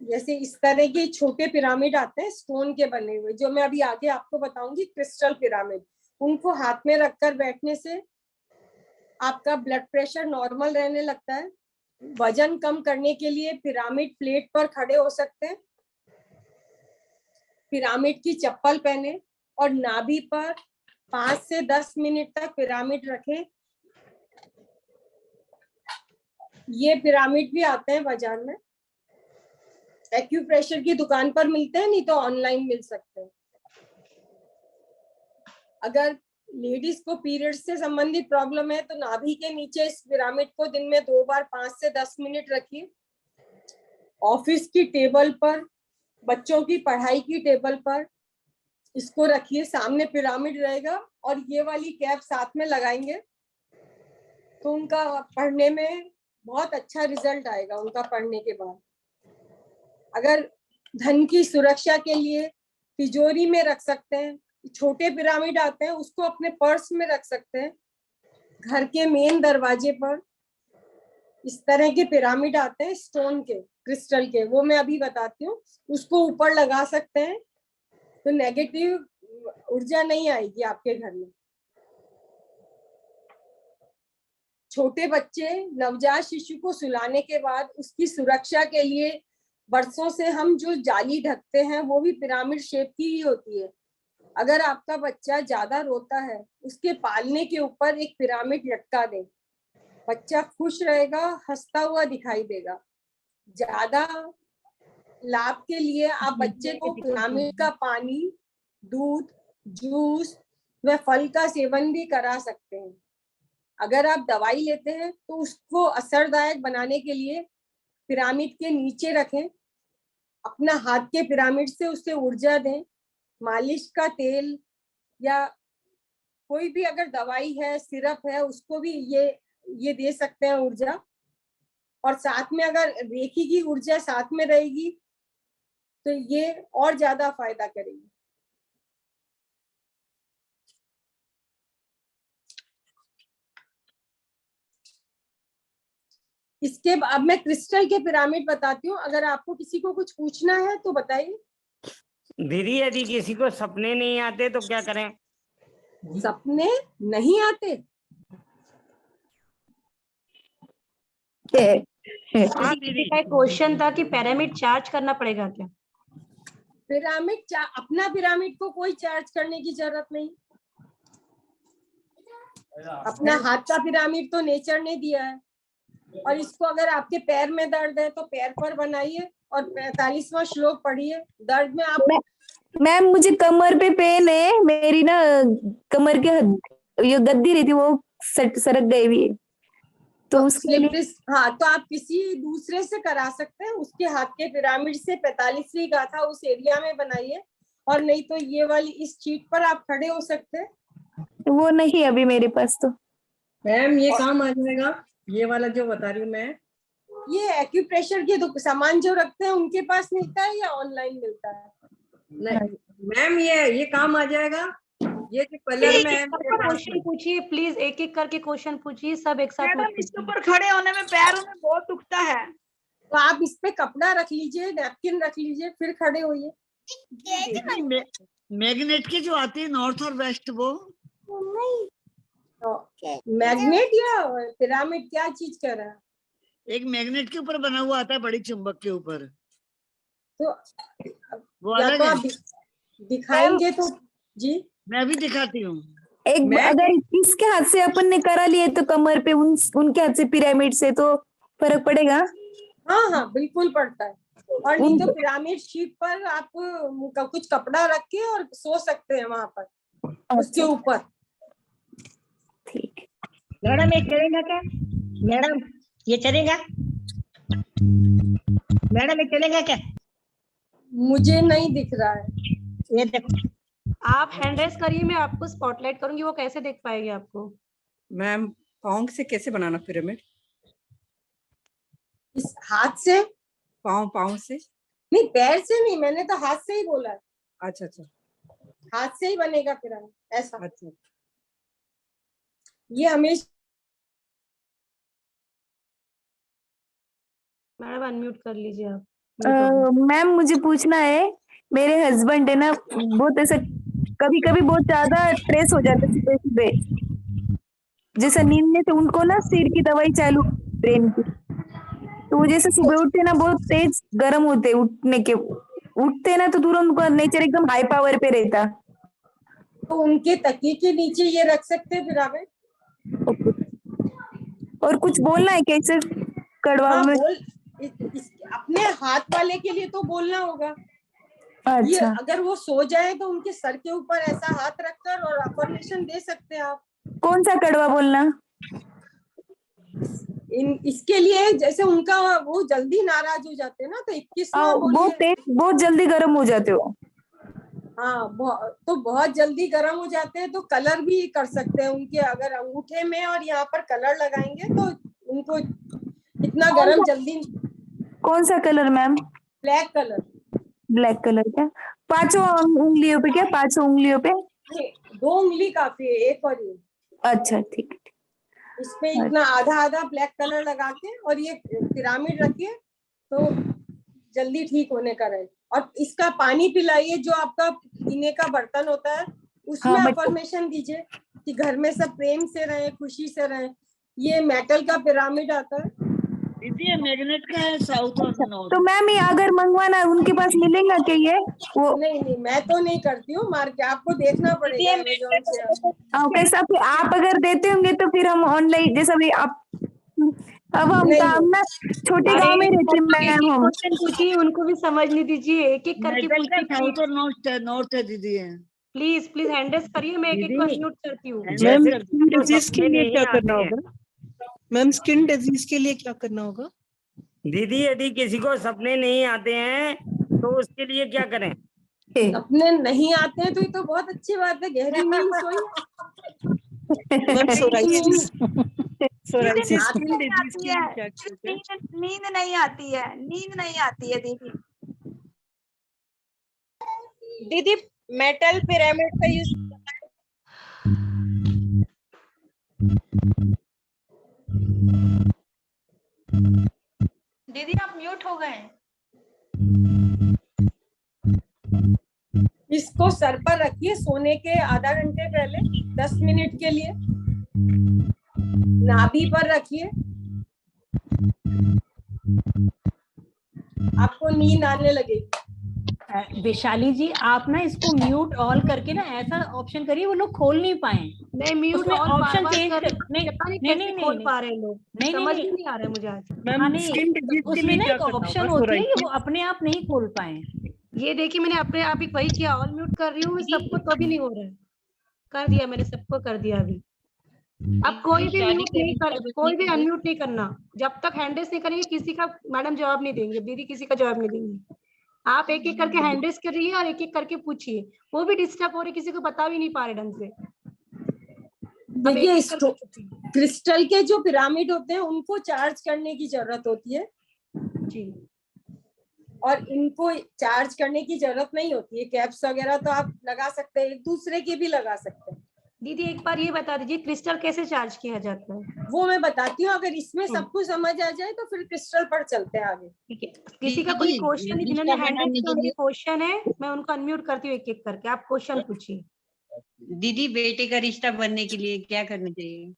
जैसे इस तरह के छोटे पिरामिड आते हैं स्टोन के बने हुए, जो मैं अभी आगे आपको बताऊंगी, क्रिस्टल पिरामिड, उनको हाथ में रखकर बैठने से आपका ब्लड प्रेशर नॉर्मल रहने लगता है। वजन कम करने के लिए पिरामिड प्लेट पर खड़े हो सकते हैं। पिरामिड की चप्पल पहने और नाभि पर 5 से 10 मिनट तक पिरामिड रखें। ये पिरामिड भी आते हैं बाजार में, एक्यूप्रेशर की दुकान पर मिलते हैं, नहीं तो ऑनलाइन मिल सकते हैं। अगर लेडीज को पीरियड से संबंधित प्रॉब्लम है तो नाभि के नीचे इस पिरामिड को दिन में 2 बार 5 से 10 मिनट रखिए। ऑफिस की टेबल पर, बच्चों की पढ़ाई की टेबल पर इसको रखिए, सामने पिरामिड रहेगा और ये वाली कैप साथ में लगाएंगे तो उनका पढ़ने में बहुत अच्छा रिजल्ट आएगा उनका पढ़ने के बाद। अगर धन की सुरक्षा के लिए तिजोरी में रख सकते हैं, छोटे पिरामिड आते हैं उसको अपने पर्स में रख सकते हैं। घर के मेन दरवाजे पर इस तरह के पिरामिड आते हैं स्टोन के, क्रिस्टल के, वो मैं अभी बताती हूँ, उसको ऊपर लगा सकते हैं तो नेगेटिव ऊर्जा नहीं आएगी आपके घर में। छोटे बच्चे, नवजात शिशु को सुलाने के बाद उसकी सुरक्षा के लिए बरसों से हम जो जाली ढकते हैं वो भी पिरामिड शेप की ही होती है। अगर आपका बच्चा ज्यादा रोता है, उसके पालने के ऊपर एक पिरामिड लटका दें, बच्चा खुश रहेगा, हंसता हुआ दिखाई देगा। ज्यादा लाभ के लिए आप बच्चे को पिरामिड का पानी, दूध, जूस व फल का सेवन भी करा सकते हैं। अगर आप दवाई लेते हैं तो उसको असरदायक बनाने के लिए पिरामिड के नीचे रखें, अपना हाथ के पिरामिड से उसे ऊर्जा दें। मालिश का तेल या कोई भी अगर दवाई है, सिरप है, उसको भी ये दे सकते हैं ऊर्जा। और साथ में अगर रेखी की ऊर्जा साथ में रहेगी तो ये और ज्यादा फायदा करेगी। इसके अब मैं क्रिस्टल के पिरामिड बताती हूँ, अगर आपको किसी को कुछ पूछना है तो बताइए। दीदी यदि किसी को सपने नहीं आते तो क्या करें? सपने नहीं आते? हाँ किसी दीदी, का क्वेश्चन था कि पिरामिड चार्ज करना पड़ेगा क्या? पिरामिड अपना पिरामिड को कोई चार्ज करने की जरूरत नहीं। अपना हाथ का पिरामिड तो नेचर ने दिया है, और इसको अगर आपके पैर में दर्द है तो पैर पर बनाइए और 45वां श्लोक पढ़िए। दर्द में आप मैम मुझे कमर पे पेन है, मेरी ना कमर के ये गद्दी रहती वो सरक गई हुई है, तो उसके स्लिप लिए डिस्क, हाँ तो आप किसी दूसरे से करा सकते हैं। उसके हाथ के पिरामिड से 45वीं गाथा उस एरिया में बनाइए, और नहीं तो ये वाली इस चीट पर आप खड़े हो सकते हैं। वो नहीं अभी मेरे पास तो। मैम ये काम आ जाएगा, ये वाला जो बता रही हूँ मैं। ये एक्यूप्रेशर के सामान जो रखते हैं उनके पास मिलता है या ऑनलाइन मिलता है? नहीं मैम ये काम आ जाएगा। ये जो कलर में है क्वेश्चन पूछिए प्लीज, एक एक करके क्वेश्चन पूछिए, सब एक साथ मत इसके ऊपर खड़े होने में पैरों में बहुत दुखता है। तो आप इस पे कपड़ा रख लीजिए, नैपकिन रख लीजिए, फिर खड़े होइए। मैग्नेट की जो आती है नॉर्थ और वेस्ट, वो मैग्नेट या पिरामिड क्या चीज कर रहा है? एक मैग्नेट के ऊपर बना हुआ आता है, बड़ी चुंबक के ऊपर, तो वो या अलग तो है। आप दिखाएंगे तो जी मैं भी दिखाती हूँ। अगर इसके हाथ से अपन ने करा लिए तो कमर पे उनके हाथ से पिरामिड से तो फर्क पड़ेगा? हाँ हाँ बिल्कुल पड़ता है। और नहीं तो पिरामिड शीट पर आप कुछ कपड़ा रख के और सो सकते हैं वहां पर, उसके ऊपर। ठीक। मैडम ये चलेगा क्या? मैडम ये चलेगा? मैडम ये चलेगा क्या? मुझे नहीं दिख रहा है। ये देखो, आप हैंड रेस करिए, मैं आपको स्पॉटलाइट करूंगी, वो कैसे देख पाएगी आपको? मैम पाँव से कैसे बनाना पिरामिड? इस हाथ से? पाँव से नहीं, पैर से नहीं, मैंने तो हाथ से ही बोला है। अच्छा अच्छा, हाथ से ही बनेगा पिरामिड ऐसा। अच्छा ये हमेशा। मैडम अनम्यूट कर लीजिए आप। मैम मुझे पूछना है, मेरे हस्बैंड है ना बहुत ऐसा कभी कभी बहुत ज्यादा स्ट्रेस हो जाता है सुबह सुबह, जैसा नींद में, तो उनको ना सिर की दवाई चालू ब्रेन की, तो वो जैसे सुबह उठते ना बहुत तेज गर्म होते, उठते ना तो तुरंत उनका नेचर एकदम हाई पावर पे रहता। तो उनके तकिए के नीचे ये रख सकते हैं पिरामिड। और कुछ बोलना है कैसे कड़वा हाँ, में? अपने हाथ वाले के लिए तो बोलना होगा। ये अच्छा, अगर वो सो जाए तो उनके सर के ऊपर ऐसा हाथ रखकर और अफर्मेशन दे सकते हैं आप। कौन सा कड़वा बोलना? इसके लिए जैसे उनका वो जल्दी नाराज हो जाते हैं ना, तो 21वां बोलिए। बहुत जल्दी गर्म हो जाते हो। हाँ तो बहुत जल्दी गर्म हो जाते हैं, तो कलर भी कर सकते हैं उनके, अगर अंगूठे में और यहाँ पर कलर लगाएंगे तो उनको इतना गर्म जल्दी। कौन सा colour ma'am? Black colour. Black colour क्या 5 उंगलियों पे? क्या 5 उंगलियों पे? 2 उंगली काफी है, एक और ये। अच्छा ठीक है। इस पे इतना आधा आधा ब्लैक कलर लगा के और ये पिरामिड रखिए तो जल्दी ठीक होने का रहे। और इसका पानी पिलाइए, जो आपका पीने का बर्तन होता है उसमें अफर्मेशन दीजिए कि घर में सब प्रेम से रहे, खुशी से रहे। ये मेटल का पिरामिड आता है। दीदी ये मैग्नेट का है, साउथ और नॉर्थ। तो मैम ये अगर मंगवाना उनके पास मिलेगा क्या ये? वो नहीं मैं तो नहीं करती हूँ, मार्केट आपको देखना पड़ेगा अमेज़न से। कैसा फिर आप अगर देते होंगे तो फिर हम ऑनलाइन, जैसा भी आप, अब हम काम ना छोटे गांव में रहते मैम, हम क्वेश्चन पूछिए, उनको भी समझने दीजिए, एक एक करके पूछिए। साउथ और नॉर्थ है दीदी है। प्लीज प्लीज हैंड रेस करिए, मैं एक एक को अनम्यूट करती हूँ। मैम स्किन डिजीज के लिए क्या करना होगा? मैम स्किन डिजीज के लिए क्या करना होगा? दीदी यदि किसी को सपने नहीं आते हैं तो उसके लिए क्या करें? सपने नहीं आते हैं तो ये तो बहुत अच्छी बात है, गहरी नींद सोइए। नींद नहीं आती है, नींद नहीं आती है दीदी। दीदी मेटल पिरामिड का यूज दीदी आप म्यूट हो गए। इसको सर पर रखिए सोने के आधा घंटे पहले 10 मिनट के लिए, नाभि पर रखिए, आपको नींद आने लगेगी। वैशाली जी आप ना इसको म्यूट ऑल करके ना ऐसा ऑप्शन करिए वो लोग खोल नहीं पाए। नहीं म्यूट उसमें ऑल ऑप्शन बार-बार चेंज कर कर पता नहीं नहीं कैसे खोल पा रहे हैं लोग, नहीं समझ नहीं नहीं आ रहा है मुझे आज। मैम हाँ नहीं स्किन डिजीज के उसमें लिए ना क्या एक करना ऑप्शन होगा होती है कि सोराइसिस? वो अपने आप नहीं खोल पाए। ये देखिए मैंने अपने आप ही वही किया, ऑल म्यूट कर रही हूँ मैं सबको तो भी नहीं हो रहा है। कर दिया मैंने, सबको कर दिया अभी। अब कोई भी म्यूट नहीं कर, कोई भी अनम्यूट नहीं करना जब तक हैंड रेस नहीं करेंगे। किसी का मैडम जवाब नहीं देंगे, दीदी किसी का जवाब नहीं देंगी। आप एक एक करके हैंड रेस करिए और एक एक करके पूछिए। वो भी डिस्टर्ब हो रहे, किसी को बता भी नहीं पा रहे ढंग से। देखिए क्रिस्टल के जो पिरामिड होते हैं उनको चार्ज करने की जरूरत होती है जी, और इनको चार्ज करने की जरूरत नहीं होती है। कैप्स वगैरह तो आप लगा सकते हैं, एक दूसरे के भी लगा सकते हैं। दीदी एक बार ये बता दीजिए क्रिस्टल कैसे चार्ज किया जाता है? वो मैं बताती हूँ, अगर इसमें सब कुछ समझ आ जाए तो फिर क्रिस्टल पर चलते हैं आगे। ठीक है, किसी का कोई क्वेश्चन जिन्होंने हैंड रेस किया उनके क्वेश्चन है, मैं उनको अनम्यूट करती हूँ एक एक करके, आप क्वेश्चन पूछिए। दीदी बेटे का रिश्ता बनने के लिए क्या करना चाहिए?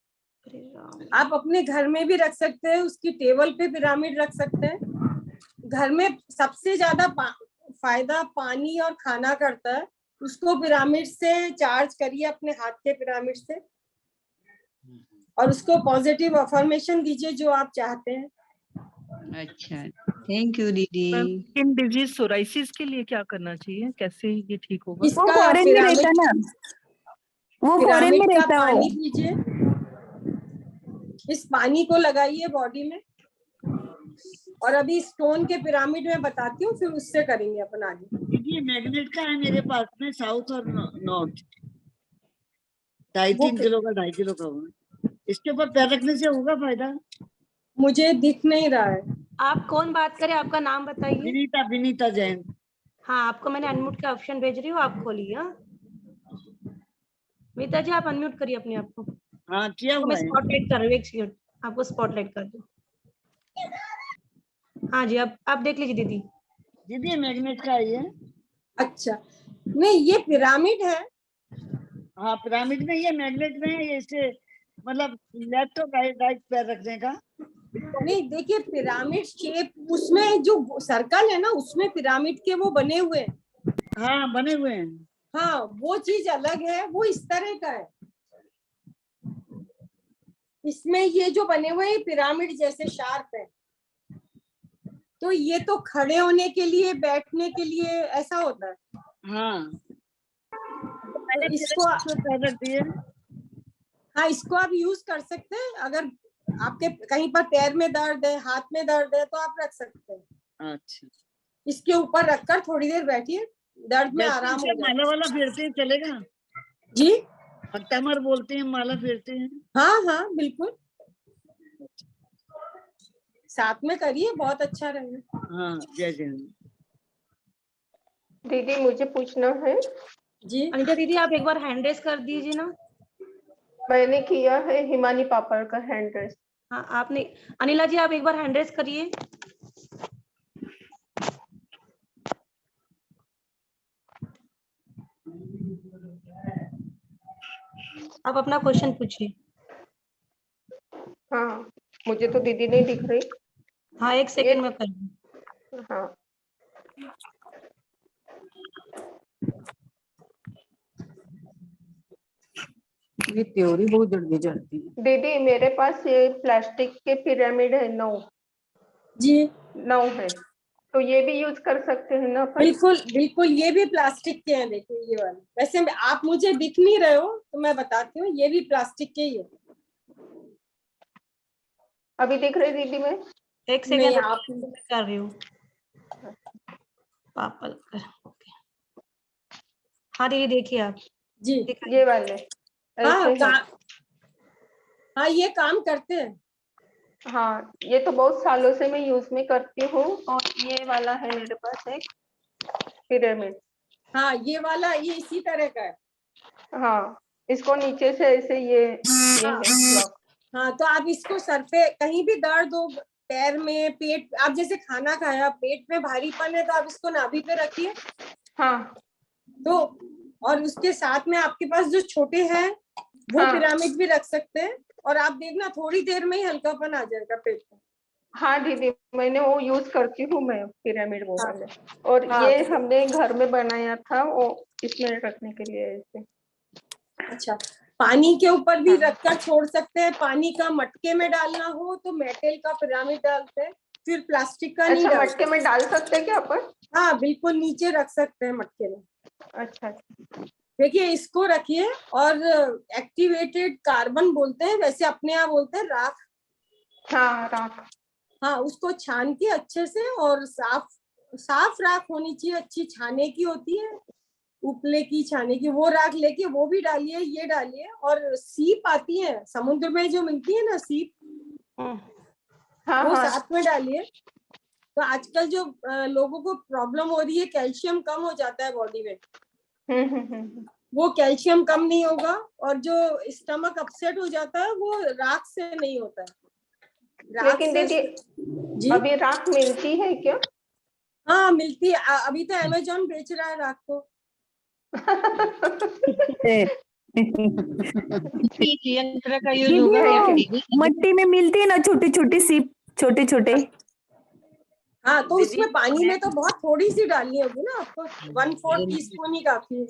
आप अपने घर में भी रख सकते हैं, उसकी टेबल पे पिरामिड रख सकते हैं। घर में सबसे ज्यादा फायदा पानी और खाना करता है, उसको पिरामिड से चार्ज करिए, अपने हाथ के पिरामिड से, और उसको पॉजिटिव अफर्मेशन दीजिए जो आप चाहते हैं। अच्छा थैंक यू दीदी। स्किन डिजीज सोराइसिस के लिए क्या करना चाहिए, कैसे ये ठीक होगा? वो फॉरेन में रहता ना, वो फॉरेन में रहता है। पानी पीजिए, इस पानी को लगाइए बॉडी में, और अभी स्टोन के पिरामिड में बताती हूँ, फिर उससे करेंगे अपन आगे। ये मैग्नेट का है मेरे पास में, साउथ और नॉर्थ, 2.5-3 किलो का 2.5 किलो का हुआ। इसके ऊपर पैर रखने से होगा फायदा? मुझे दिख नहीं रहा है। आप कौन बात करें, आपका नाम बताइए। विनीता जैन। हाँ आपको मैंने अनम्यूट का ऑप्शन भेज रही हूँ, आप खोलिए। विनीता जी आप अनम्यूट करिए अपने आप को। हाँ किया हुआ मैं है। स्पॉटलाइट कर रही हूँ, एक सेकंड आपको स्पॉटलाइट कर दूँ। हाँ जी अब आप देख लीजिए दीदी। दीदी मैग्नेट का है ये। अच्छा नहीं ये पिरामिड है। हाँ पिरामिड में, ये मैग्नेट में है, ये इससे मतलब लेफ्ट और राइट पैर रखने का। नहीं देखिए पिरामिड शेप, उसमें जो सर्कल है ना उसमें पिरामिड के वो बने हुए हैं। हाँ बने हुए हैं। हाँ वो चीज अलग है, वो इस तरह का है। इसमें ये जो बने हुए हैं पिरामिड जैसे शार्प है, तो ये तो खड़े होने के लिए, बैठने के लिए ऐसा होता है। हाँ तो इसको पैर रख दिए। हाँ इसको आप यूज कर सकते हैं। अगर आपके कहीं पर पैर में दर्द है, हाथ में दर्द है, तो आप रख सकते हैं। अच्छा इसके ऊपर रखकर थोड़ी देर बैठिए, दर्द में आराम हो जाएगा। माला वाला फेरते हैं, चलेगा जी? टमर बोलते हैं, माला फेरते हैं। हाँ हाँ बिल्कुल, साथ में करिए, बहुत अच्छा रहेगा। हाँ जय जय। दीदी मुझे पूछना है। जी अनिता दीदी आप एक बार हैंड रेस कर दीजिए ना। मैंने किया है हिमानी पापड़ का हैंड रेस। हाँ आपने, अनिला जी आप एक बार हैंड रेस करिए। आप अपना क्वेश्चन पूछिए। हाँ मुझे तो दीदी नहीं दिख रही। हाँ एक सेकंड में कर। हाँ ये थ्योरी बहुत जल्दी चलती है। दीदी मेरे पास ये प्लास्टिक के पिरामिड है 9। जी 9 है, तो ये भी यूज कर सकते हैं ना? बिल्कुल बिल्कुल, ये भी प्लास्टिक के हैं। देखिए ये वाले, वैसे आप मुझे दिख नहीं रहे हो तो मैं बताती हूँ, ये भी प्लास्टिक के ही है। अभी दिख रही दीदी मैं? एक सेकंड आप कर रही हूँ पापल। हाँ दीदी देखिए आप। जी ये वाले हाँ ये काम करते हैं। हाँ ये तो बहुत सालों से मैं यूज में करती हूँ। और ये वाला है मेरे पास एक पिरामिड। हाँ ये वाला, ये इसी तरह का है। हाँ इसको नीचे से ऐसे ये है ब्लॉक। हाँ तो आप इसको सर पे कहीं भी दर्द हो, पैर में, पेट, आप जैसे खाना खाया, पेट में भारीपन है तो आप इसको नाभि पे रखिए। हाँ। तो और उसके साथ में आपके पास जो छोटे हैं वो हाँ। पिरामिड भी रख सकते हैं, और आप देखना थोड़ी देर में ही हल्कापन आ जाएगा पेट में। हाँ दीदी, मैंने वो यूज करती हूँ मैं, पिरामिड वो वाले। और हाँ। ये हमने घर में बनाया था, वो इसमें रखने के लिए ऐसे। अच्छा, पानी के ऊपर भी रखकर छोड़ सकते हैं। पानी का मटके में डालना हो तो मेटल का पिरामिड डालते हैं, फिर प्लास्टिक का नहीं अच्छा, डालते। मटके में डाल सकते हैं क्या अपन? हाँ बिल्कुल, नीचे रख सकते हैं मटके में। अच्छा। देखिए इसको रखिए, और एक्टिवेटेड कार्बन बोलते हैं, वैसे अपने यहाँ बोलते हैं राख। हाँ, राख। हाँ, उसको छान के अच्छे से, और साफ राख होनी चाहिए, अच्छी छाने की होती है, उपले की, छाने की, वो राख लेके वो भी डालिए, ये डालिए। और सीप आती है समुद्र में जो मिलती है ना, सीप, हाँ, वो हाँ। साथ में डालिए। तो आजकल जो लोगों को प्रॉब्लम हो रही है, कैल्शियम कम हो जाता है बॉडी में, वो कैल्शियम कम नहीं होगा, और जो स्टमक अपसेट हो जाता है वो राख से नहीं होता है। लेकिन दीदी अभी राख मिलती है क्या? हाँ मिलती है, अभी तो अमेज़न बेच रहा है राख को। यंत्र का यूज होगा या फिर मट्टी में मिलती है ना छोटी छोटी सीप, छोटे छोटे। हाँ, तो उसमें पानी में तो बहुत थोड़ी सी डालनी होगी ना आपको, 1/4 टीस्पून ही काफी है।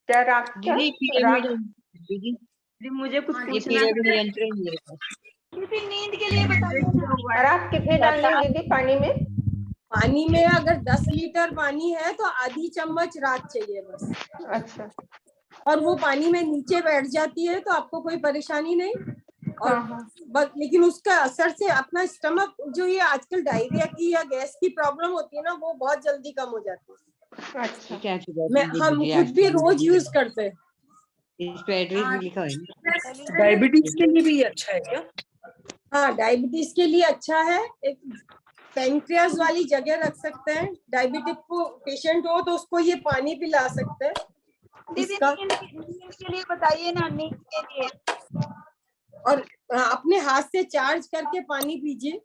क्या राख? दीदी मुझे कुछ ये पूछना पिरामिड है। यंत्र है मेरे पास। किसी नींद के लिए बताइए। राख कितने डालनी है दीदी पानी में? पानी में अगर 10 लीटर पानी है तो आधी चम्मच राख चाहिए बस। अच्छा। और वो पानी में नीचे बैठ जाती है तो आपको कोई परेशानी नहीं। और बस, लेकिन उसका असर से अपना स्टमक, जो ये आजकल डायरिया की या गैस की प्रॉब्लम होती है ना, वो बहुत जल्दी कम हो जाती है। अच्छा। हम खुद भी रोज यूज करते हैं। इस पे एड्रेस भी लिखा है। डायबिटीज के लिए भी अच्छा है क्या? हाँ, डायबिटीज के लिए अच्छा है। एक पैंक्रियाज वाली जगह रख सकते हैं, डायबिटिक को पेशेंट हो तो उसको ये पानी पिला सकते हैं। दीदी नींद के लिए बताइए ना, नींद के लिए। और अपने हाथ से चार्ज करके पानी पीजिए।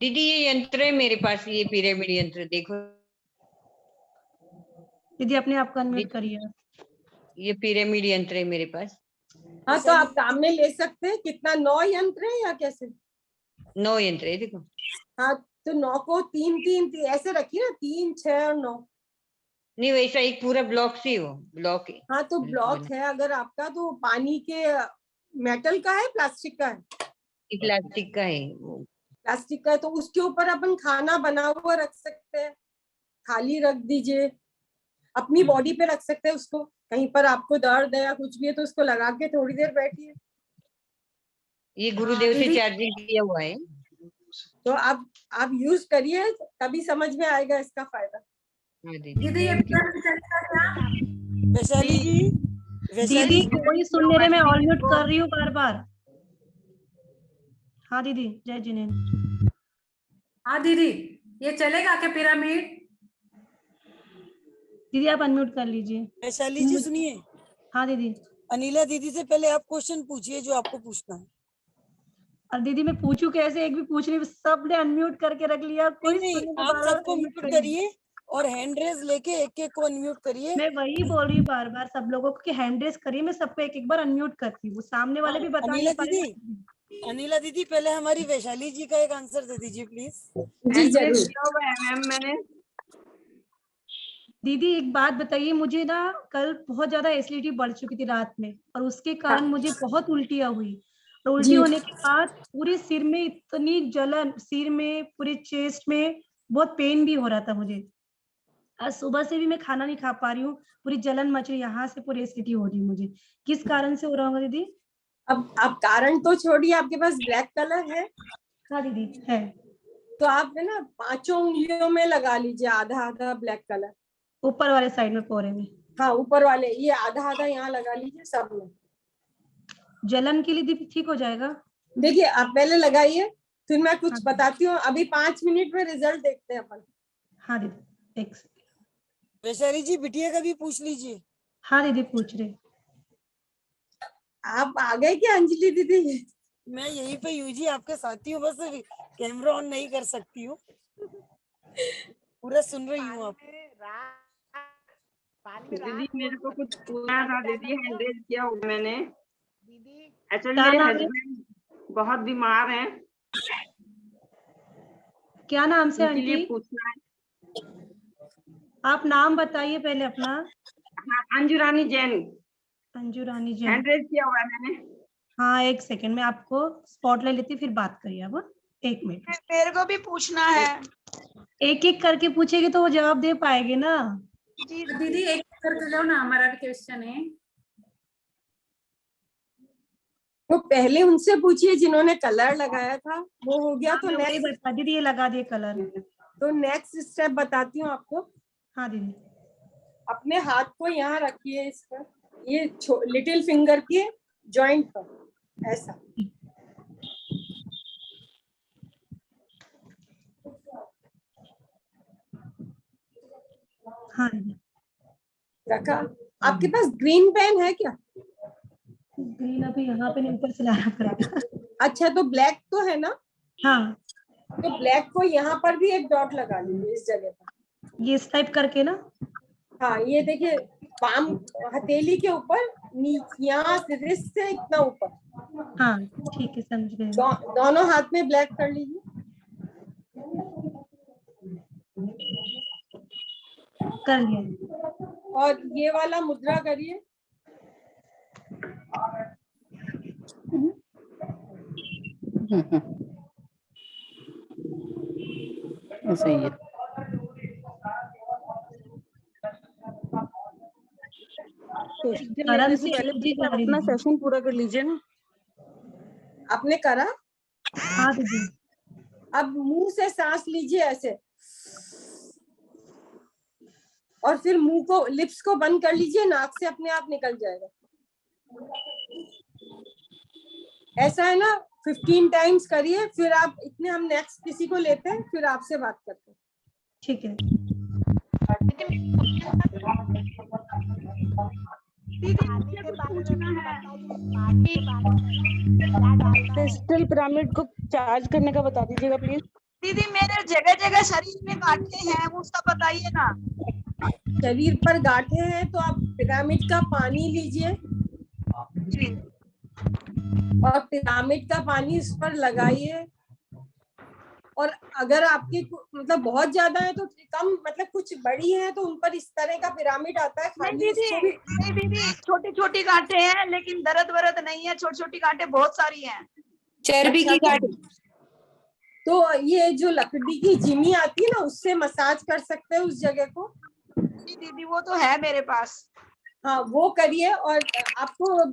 दीदी ये यंत्र है मेरे पास, ये पिरामिड यंत्र देखो। दीदी अपने आप को अनम्यूट करिए। ये पिरामिड यंत्र है मेरे पास। हाँ, तो आप काम में ले सकते हैं। कितना, 9 यंत्र है या कैसे? 9 यंत्र है देखो। हाँ, तो 9 को 3-3 ऐसे रखिए ना, 3, 6 और 9। नहीं, वैसा एक पूरा ब्लॉक से हो, ब्लॉक है। हाँ, तो ब्लॉक है अगर आपका, तो पानी के, मेटल का है, प्लास्टिक का है? प्लास्टिक का है वो। प्लास्टिक का है, तो उसके ऊपर अपन खाना बना हुआ रख सकते हैं, थाली रख दीजिए, अपनी बॉडी पे रख सकते हैं उसको। कहीं पर आपको दर्द है या कुछ भी है तो उसको लगा के थोड़ी देर बैठिए। ये गुरुदेव से चार्जिंग किया हुआ है, तो आप यूज करिए, तभी समझ में आएगा इसका फायदा। वैशाली जी, दीदी कोई सुन ले रहे, मैं ऑल म्यूट कर रही हूँ बार बार। हाँ दीदी, जय जिनेन्द्र। हाँ दीदी, ये चलेगा क्या पिरामिड? दीदी आप अनम्यूट कर लीजिए। वैशाली जी सुनिए। हाँ दीदी। अनिला दीदी से पहले आप क्वेश्चन पूछिए जो आपको पूछना है। और दीदी मैं पूछूं कैसे, एक भी पूछ रही, सबने अनम्यूट करके रख लिया। कोई नहीं, आप सबको म्यूट करिए और हैंड रेज लेके एक एक को अनम्यूट करिए। मैं वही बोल रही हूँ बार बार सब लोगों को कि हैंड रेज करिए, मैं सबको एक एक बार अनम्यूट करती हूँ, सामने वाले भी बता नहीं पा रहे। अनिला दीदी पहले हमारी वैशाली जी का एक आंसर दे दीजिए प्लीज। जी जरूर। मैम मैंने दीदी एक बात बताइए, मुझे ना कल बहुत ज्यादा एसिडिटी बढ़ चुकी थी रात में, और उसके कारण मुझे बहुत उल्टियां हुई, और उल्टी होने के बाद पूरे सिर में इतनी जलन, सिर में, पूरे चेस्ट में बहुत पेन भी हो रहा था मुझे। आज सुबह से भी मैं खाना नहीं खा पा रही हूँ, पूरी जलन मच रही, यहाँ से पूरी एसिडिटी हो रही है मुझे। किस कारण से हो रहा होगा दीदी? अब आप कारण तो छोड़िए, आपके पास ब्लैक कलर है? हाँ दीदी है। तो आप है ना 5 उंगलियों में लगा लीजिए आधा आधा ब्लैक कलर, ऊपर वाले साइड में, पोरे में। हाँ, ऊपर वाले, ये आधा आधा यहाँ लगा लीजिए सब में। जलन के लिए दीदी ठीक हो जाएगा? देखिए आप पहले लगाइए, फिर मैं कुछ बताती हूँ। अभी 5 मिनट में रिजल्ट देखते हैं अपन। हाँ दीदी, एक वैशाली जी बिटिया का भी पूछ लीजिए। हाँ दीदी पूछ रहे। आप आ गए क्या अंजलि दीदी? मैं यहीं पे यूजी आपके साथी हूँ, बस कैमरा ऑन नहीं कर सकती हूँ। पूरा सुन रही हूँ आप। दीदी मेरे को कुछ पूछना था दीदी, हैंड रेज किया हुआ मैंने। एक्चुअली क्या मेरे नाम है? हस्बैंड बहुत बीमार हैं, क्या नाम से उनके लिए आंटी? पूछना है। आप नाम बताइए पहले अपना। हाँ, अंजू रानी जैन। अंजू रानी जैन। हैंड रेज किया हुआ है मैंने। हाँ, एक सेकंड में आपको स्पॉट ले लेती, फिर बात करिए अब। 1 मिनट। मेरे को भी पूछना है। एक एक करके पूछेगी तो वो जवाब दे पाएगी ना। जी दीदी एक करके जाओ ना, हमारा भी क्वेश्चन है। तो पहले उनसे पूछिए जिन्होंने कलर लगाया था, वो हो गया। तो मैं वही नेक्स्ट, बता दीदी, ये लगा दिए कलर। तो नेक्स्ट स्टेप बताती हूँ आपको। हाँ दीदी। अपने हाथ को यहाँ रखिए, इस पर, ये लिटिल फिंगर के जॉइंट पर, ऐसा। हाँ रखा। आपके पास ग्रीन पेन है क्या? ग्रीन अभी यहाँ पे नहीं, ऊपर से लाना पड़ेगा। अच्छा, तो ब्लैक तो है ना? हाँ, तो ब्लैक को यहाँ पर भी एक डॉट लगा लीजिए, इस जगह पर। ये इस टाइप करके ना। हाँ, ये देखिए, पाम हथेली के ऊपर, यहाँ से रिस्ट से इतना ऊपर। हाँ ठीक है, समझ गए। दोनों हाथ में ब्लैक कर लीजिए। कर लिया। और ये वाला मुद्रा करिए। सही है। लेने से पहले प्लीज आप अपना सेशन पूरा कर लीजिए ना। आपने करा? हाँ दीदी। अब मुंह से सांस लीजिए ऐसे, और फिर मुंह को, लिप्स को बंद कर लीजिए, नाक से अपने आप निकल जाएगा। ऐसा है ना, 15 टाइम्स करिए, फिर आप इतने, हम नेक्स्ट किसी को लेते हैं, फिर आपसे बात करते हैं। ठीक है। क्रिस्टल पिरामिड को चार्ज करने का बता दीजिएगा प्लीज। दीदी मेरे जगह जगह शरीर में गांठें हैं, वो उसका बताइए ना। शरीर पर गांठें हैं तो आप पिरामिड का पानी लीजिए, और पिरामिड का पानी उस पर लगाइए। और अगर आपके मतलब बहुत ज्यादा है तो कम, मतलब कुछ बड़ी है तो उन पर इस तरह का पिरामिड आता है। नहीं दीदी, छोटी छोटी गांठें हैं, लेकिन दर्द वरद नहीं है। छोटी छोटी गांठें बहुत सारी हैं। चर्बी की गांठ। तो ये जो लकड़ी की जिमी आती है ना, उससे मसाज कर सकते हैं उस जगह को। जी दीदी, वो तो है मेरे पास। हाँ, वो करिए। और आपको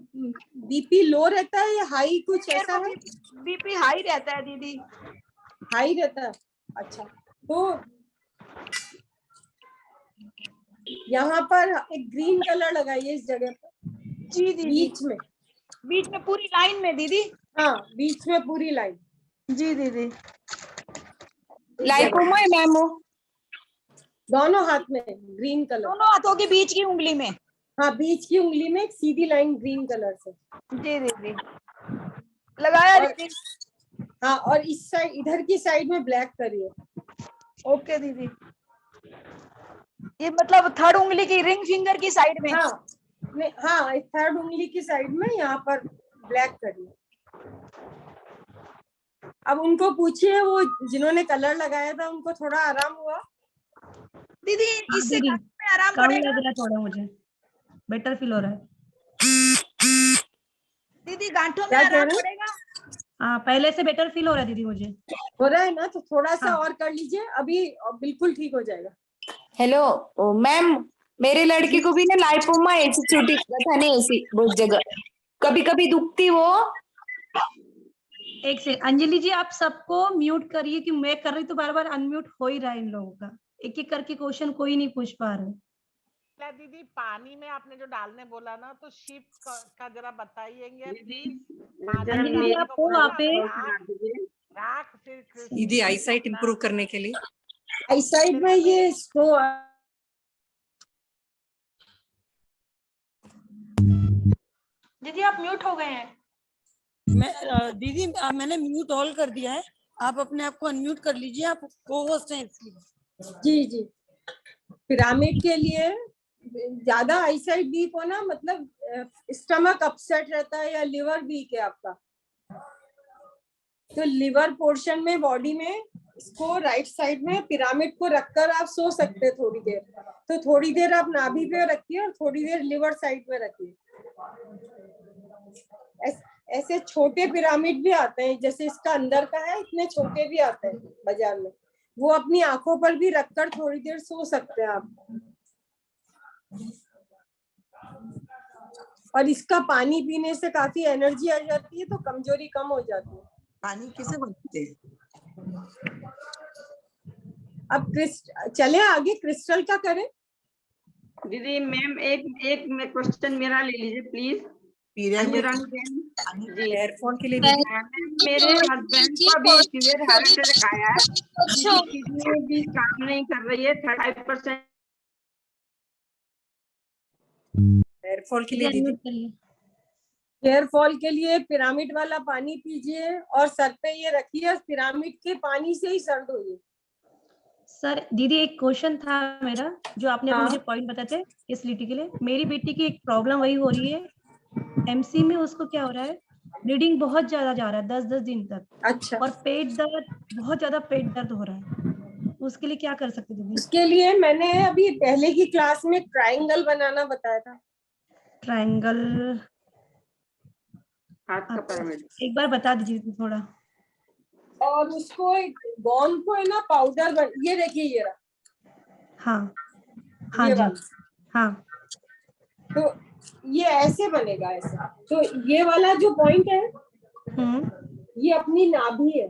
बीपी लो रहता है या हाई, कुछ ऐसा है? बीपी हाई रहता है दीदी। हाई रहता है, अच्छा। तो यहाँ पर एक ग्रीन कलर लगाइए इस जगह पर। जी दीदी। बीच में पूरी लाइन में दीदी? हाँ, बीच में पूरी लाइन। जी दीदी। लाइपोमा है मैम वो? दोनों हाथ में ग्रीन कलर। दोनों हाथों के बीच की उंगली में? हाँ, बीच की उंगली में एक सीधी लाइन ग्रीन कलर से। जी दीदी, लगाया दीदी। हाँ, और इस साइड, इधर की साइड में ब्लैक करिए। ओके दीदी। ये मतलब थर्ड उंगली की, रिंग फिंगर की साइड में? हाँ, हाँ, थर्ड उंगली की साइड में यहाँ पर ब्लैक करिए। अब उनको पूछिए, वो जिन्होंने कलर लगाया था, उनको थोड़ा आराम हुआ? दीदी इससे गांठों में आराम कम पड़ेगा? लग रहा है थोड़ा, मुझे बेटर फील हो रहा है। दीदी गांठों में आराम पड़ेगा? हाँ, पहले से बेटर फील हो रहा है दीदी मुझे। हो रहा है ना, तो थोड़ा सा और कर लीजिए, अभी बिल्कुल ठीक हो जाएगा। हेलो मैम, मेरे लड़के को भी ना लाइपोमा है, ऐसी छोटी गठने ऐसी बहुत जगह, कभी कभी दुखती वो। एक से अंजलि जी, आप सबको म्यूट करिए, कि मैं कर रही तो बार बार अनम्यूट हो ही रहा है इन लोगों का। एक एक करके क्वेश्चन कोई नहीं पूछ पा रहे। दीदी पानी में आपने जो डालने बोला ना, तो शिप का जरा बताइएगा प्लीज। अंजलि जी, आप हो वहाँ पे? दीदी आई साइट इम्प्रूव करने के लिए आई साइड में ये दीदी आप म्यूट हो गए हैं। दीदी मैंने म्यूट ऑल कर दिया है, आप अपने आप को अनम्यूट कर लीजिए, आप को होस्ट हैं इसलिए। जी जी। पिरामिड के लिए ज्यादा आईसाइट वीक हो ना, मतलब स्टमक अपसेट रहता है या लिवर वीक है आपका, तो लिवर पोर्शन में बॉडी में इसको राइट साइड में पिरामिड को रखकर आप सो सकते हैं थोड़ी देर। तो थोड़ी देर आप नाभि पे रखिए और थोड़ी देर लिवर साइड में रखिए। ऐसे छोटे पिरामिड भी आते हैं, जैसे इसका अंदर का है, इतने छोटे भी आते हैं बाजार में, वो अपनी आंखों पर भी रखकर थोड़ी देर सो सकते हैं आप। और इसका पानी पीने से काफी एनर्जी आ जाती है, तो कमजोरी कम हो जाती है। पानी कैसे बनते हैं? अब चले आगे, क्रिस्टल का करें? दीदी मैम एक क्वेश्चन मेरा ले लीजिए प्लीज। जी हेयरफॉल के लिए मेरे हस्बैंड को भी सीवियर हार्ट अटैक आया है, किडनी भी काम नहीं कर रही है, 35%। हेयरफॉल के लिए दीदी, हेयर फॉल के लिए पिरामिड वाला पानी पीजिए और सर पे ये रखिए, पिरामिड के पानी से ही सर धोइए। सर दीदी एक क्वेश्चन था मेरा, जो आपने हाँ। मुझे पॉइंट बताए थे एसिडिटी के लिए। मेरी बेटी की एक प्रॉब्लम वही हो रही है, एमसी में उसको क्या हो रहा है, ब्लीडिंग बहुत ज्यादा जा रहा है 10-10 दिन तक। अच्छा। और पेट दर्द, बहुत ज्यादा पेट दर्द हो रहा है, उसके लिए क्या कर सकते दीदी? उसके लिए मैंने अभी पहले की क्लास में ट्रायंगल बनाना बताया था। ट्रायंगल, हाथ का पिरामिड एक बार बता दीजिए थोड़ा। और उसको बॉन को है ना पाउडर ये देखिए, ये रहा। हाँ हाँ ये जी वाला। हाँ, तो ये ऐसे बनेगा, ऐसा। तो ये वाला जो पॉइंट है, ये अपनी नाभि है।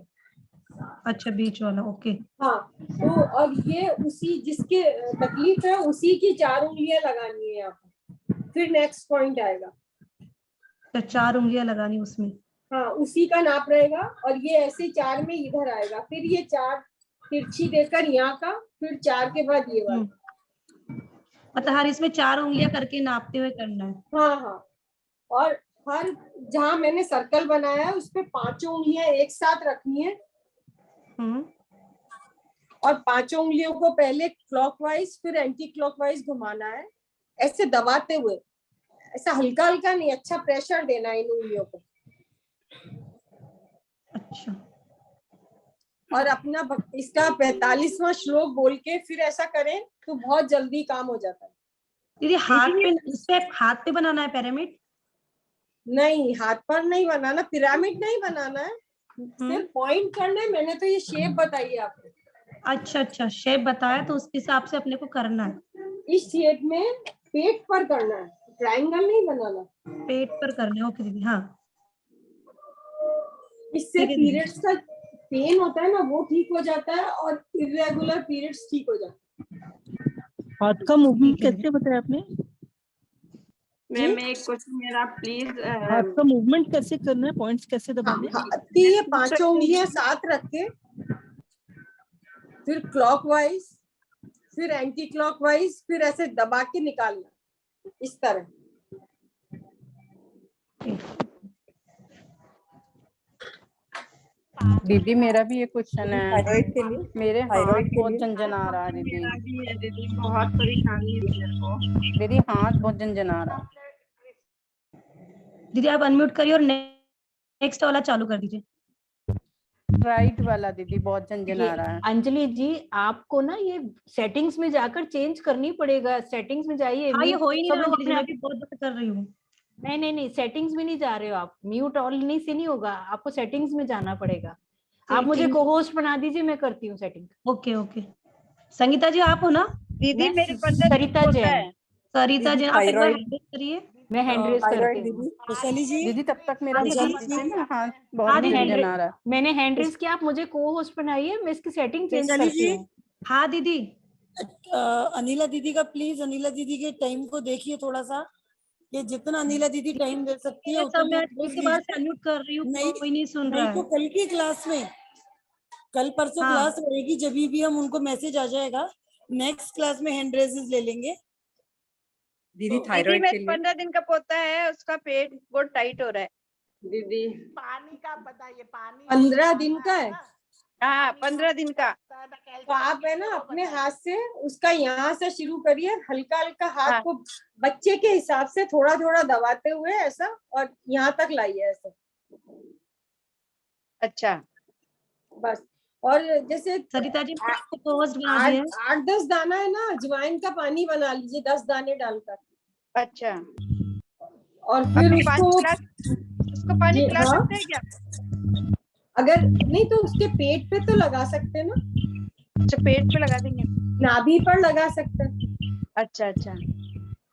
अच्छा बीच वाला, ओके। हाँ, तो और ये उसी जिसके तकलीफ है उसी की 4 उंगलियां लगानी है यहाँ पर, फिर नेक्स्ट पॉइंट आएगा। तो 4 उंगलियां लगानी उसमें? हाँ, उसी का नाप रहेगा। और ये ऐसे 4 में इधर आएगा, फिर ये 4 तिरछी देकर यहाँ का, फिर 4 के बाद ये वाला। मतलब हर इसमें 4 उंगलियां करके नापते हुए करना है? हाँ हाँ। और हर जहाँ मैंने सर्कल बनाया है उस पे 5 उंगलियां एक साथ रखनी है। और 5 उंगलियों को पहले क्लॉकवाइज फिर एंटी क्लॉकवाइज घुमाना है, ऐसे दबाते हुए, ऐसा हल्का हल्का नहीं, अच्छा प्रेशर देना है इन उंगलियों को। अच्छा। और अपना इसका 45वां श्लोक बोल के फिर ऐसा करें तो बहुत जल्दी काम हो जाता है। दीदी हाथ पे बनाना है पिरामिड? नहीं, हाथ पर नहीं बनाना, पिरामिड नहीं बनाना है, सिर्फ पॉइंट करना है। मैंने तो ये शेप बताई है आपको। अच्छा, शेप बताया, तो उसके हिसाब से अपने को करना है। इस शेप में पेट पर करना है, ट्रायंगल नहीं बनाना। पेट पर करना है, ओके दीदी। हाँ, इससे पीरियड्स का पेन होता है ना, वो ठीक हो जाता है और इरेगुलर पीरियड्स ठीक हो जाते हैं। हाथ का मूवमेंट कैसे बताया आपने? मैम एक क्वेश्चन मेरा प्लीज। हाथ का मूवमेंट कैसे करना है, पॉइंट्स कैसे दबाने हैं? ये 5 उंगलियां साथ रख के, फिर क्लॉकवाइज, फिर एंटी क्लॉकवाइज, फिर ऐसे दबा के निकालना, इस तरह। दीदी मेरा भी ये क्वेश्चन है, थायराइड के लिए। मेरे हाथ बहुत झंझना रहा है दीदी। दीदी बहुत परेशानी है मेरे को। दीदी हाथ बहुत झंझना रहा है। दीदी आप अनम्यूट करिए और नेक्स्ट वाला चालू कर दीजिए। राइट वाला दीदी बहुत झंझना रहा है। अंजलि जी आपको ना ये सेटिंग्स में जाकर चेंज करनी पड़ेगा। सेटिंग्स में जाइए। हाँ, ये हो ही नहीं रहा, अपने आप भी बहुत बार कर रही हूँ। नहीं, सेटिंग्स में नहीं जा रहे हो आप। म्यूट ऑल नहीं से नहीं होगा, आपको सेटिंग्स में जाना पड़ेगा। आप मुझे को होस्ट बना दीजिए, मैं करती हूँ सेटिंग। ओके। संगीता जी आप हो ना? दीदी मेरे सरिता जैन। सरिता जैन, आप एक बार हैंड रेज करिए। मैं हैंड रेज करती हूँ। वैशाली जी, दीदी तब तक मेरा हाँ, हाथ बहुत झंझना रहा है। मैंने हैंड रेज किया, आप मुझे को होस्ट बनाइए, मैं इसकी सेटिंग चेंज करती हूँ। हाँ दीदी। अनिला दीदी का प्लीज, अनिला दीदी के टाइम को देखिए थोड़ा सा, ये जितना अनिला दीदी टाइम दे सकती है सब मैं इसके बाद से अनम्यूट कर रही हूँ, कोई नहीं सुन रहा है। तो कल की क्लास में, कल परसों क्लास रहेगी, जब भी हम उनको मैसेज आ जाएगा, नेक्स्ट क्लास में हैंड रेजेस ले लेंगे। दीदी थायराइड के लिए 15 दिन का पोता है, उसका पेट बहुत टाइट हो रहा है। दीदी पानी का बताइए, पानी 15 दिन का है। हाँ 15 दिन का। तो आप है ना अपने हाथ से उसका यहाँ से शुरू करिए, हल्का हल्का हाथ हाँ। को बच्चे के हिसाब से थोड़ा थोड़ा दबाते हुए ऐसा, और यहाँ तक लाइए ऐसा। अच्छा बस। और जैसे सरिता जी तो होस्ट बना दिया है। 8-10 दाना है ना अजवाइन का पानी बना लीजिए, 10 दाने डालकर। अच्छा। और फिर उसको उसको पानी पिला हाँ, सकते हैं क्या? अगर नहीं तो उसके पेट पे तो लगा सकते हैं ना। अच्छा पेट पे लगा देंगे। नाभि पर लगा सकते हैं। अच्छा अच्छा।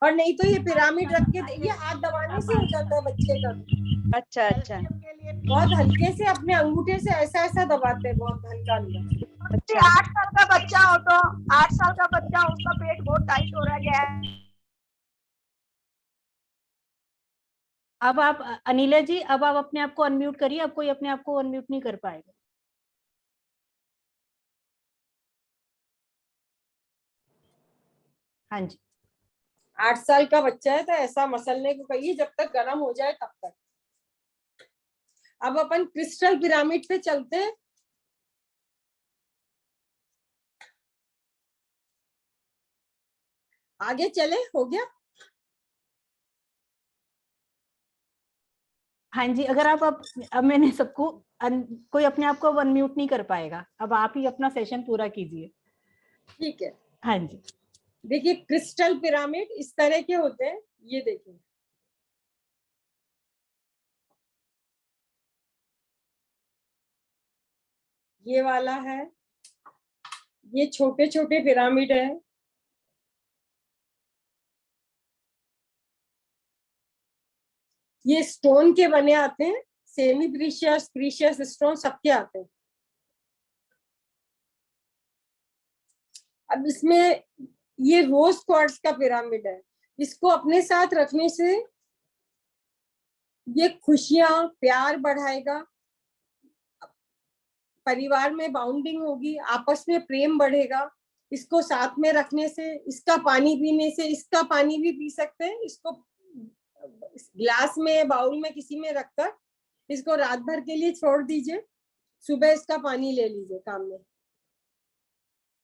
और नहीं तो ये पिरामिड रख के ये हाथ दबाने से हो जाता है बच्चे का। अच्छा अच्छा। बहुत हल्के से अपने अंगूठे से ऐसा ऐसा दबाते हैं, बहुत हल्का हल्का। अच्छा। 8 साल का बच्चा हो तो 8 साल का बच्चा, उसका पेट बहुत टाइट हो रहा है। अब आप अनिला जी, अब आप अपने आप को अनम्यूट करिए, अब कोई अपने आप को अनम्यूट नहीं कर पाएगा। हाँ जी। 8 साल का बच्चा है तो ऐसा मसलने को कहिए जब तक गर्म हो जाए तब तक। अब अपन क्रिस्टल पिरामिड पे चलते हैं। आगे चले, हो गया। हाँ जी, अगर आप अब मैंने सबको कोई अपने आप को अनम्यूट नहीं कर पाएगा, अब आप ही अपना सेशन पूरा कीजिए। ठीक है। हाँ जी। देखिए क्रिस्टल पिरामिड इस तरह के होते हैं, ये देखिए। ये वाला है, ये छोटे छोटे पिरामिड है। ये स्टोन के बने आते हैं, सेमी प्रीशियस, प्रीशियस स्टोन सबके आते हैं। अब इसमें ये रोज क्वार्ट्ज का पिरामिड है। इसको अपने साथ रखने से ये खुशियां, प्यार बढ़ाएगा, परिवार में बाउंडिंग होगी, आपस में प्रेम बढ़ेगा। इसको साथ में रखने से, इसका पानी पीने से, इसका पानी भी पी सकते हैं, इसको ग्लास में, बाउल में, किसी में रखकर इसको रात भर के लिए छोड़ दीजिए, सुबह इसका पानी ले लीजिए काम में।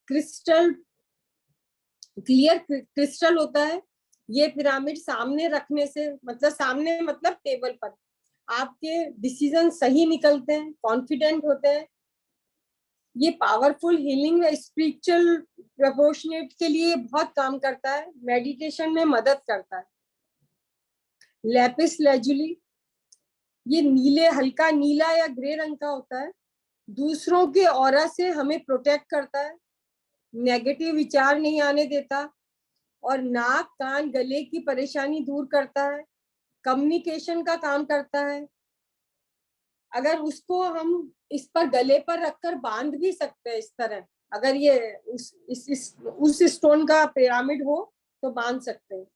क्रिस्टल, क्लियर क्रिस्टल होता है। ये पिरामिड सामने रखने से, मतलब सामने मतलब टेबल पर, आपके डिसीजन सही निकलते हैं, कॉन्फिडेंट होते हैं। ये पावरफुल हीलिंग व स्पिरिचुअल प्रोपोर्शनेट के लिए बहुत काम करता है, मेडिटेशन में मदद करता है। लैपिस लेजुली, ये नीले, हल्का नीला या ग्रे रंग का होता है, दूसरों के ऑरा से हमें प्रोटेक्ट करता है, नेगेटिव विचार नहीं आने देता, और नाक, कान, गले की परेशानी दूर करता है, कम्युनिकेशन का काम करता है। अगर उसको हम इस पर गले पर रखकर बांध भी सकते हैं इस तरह, अगर ये उस स्टोन का पिरामिड हो तो बांध सकते हैं।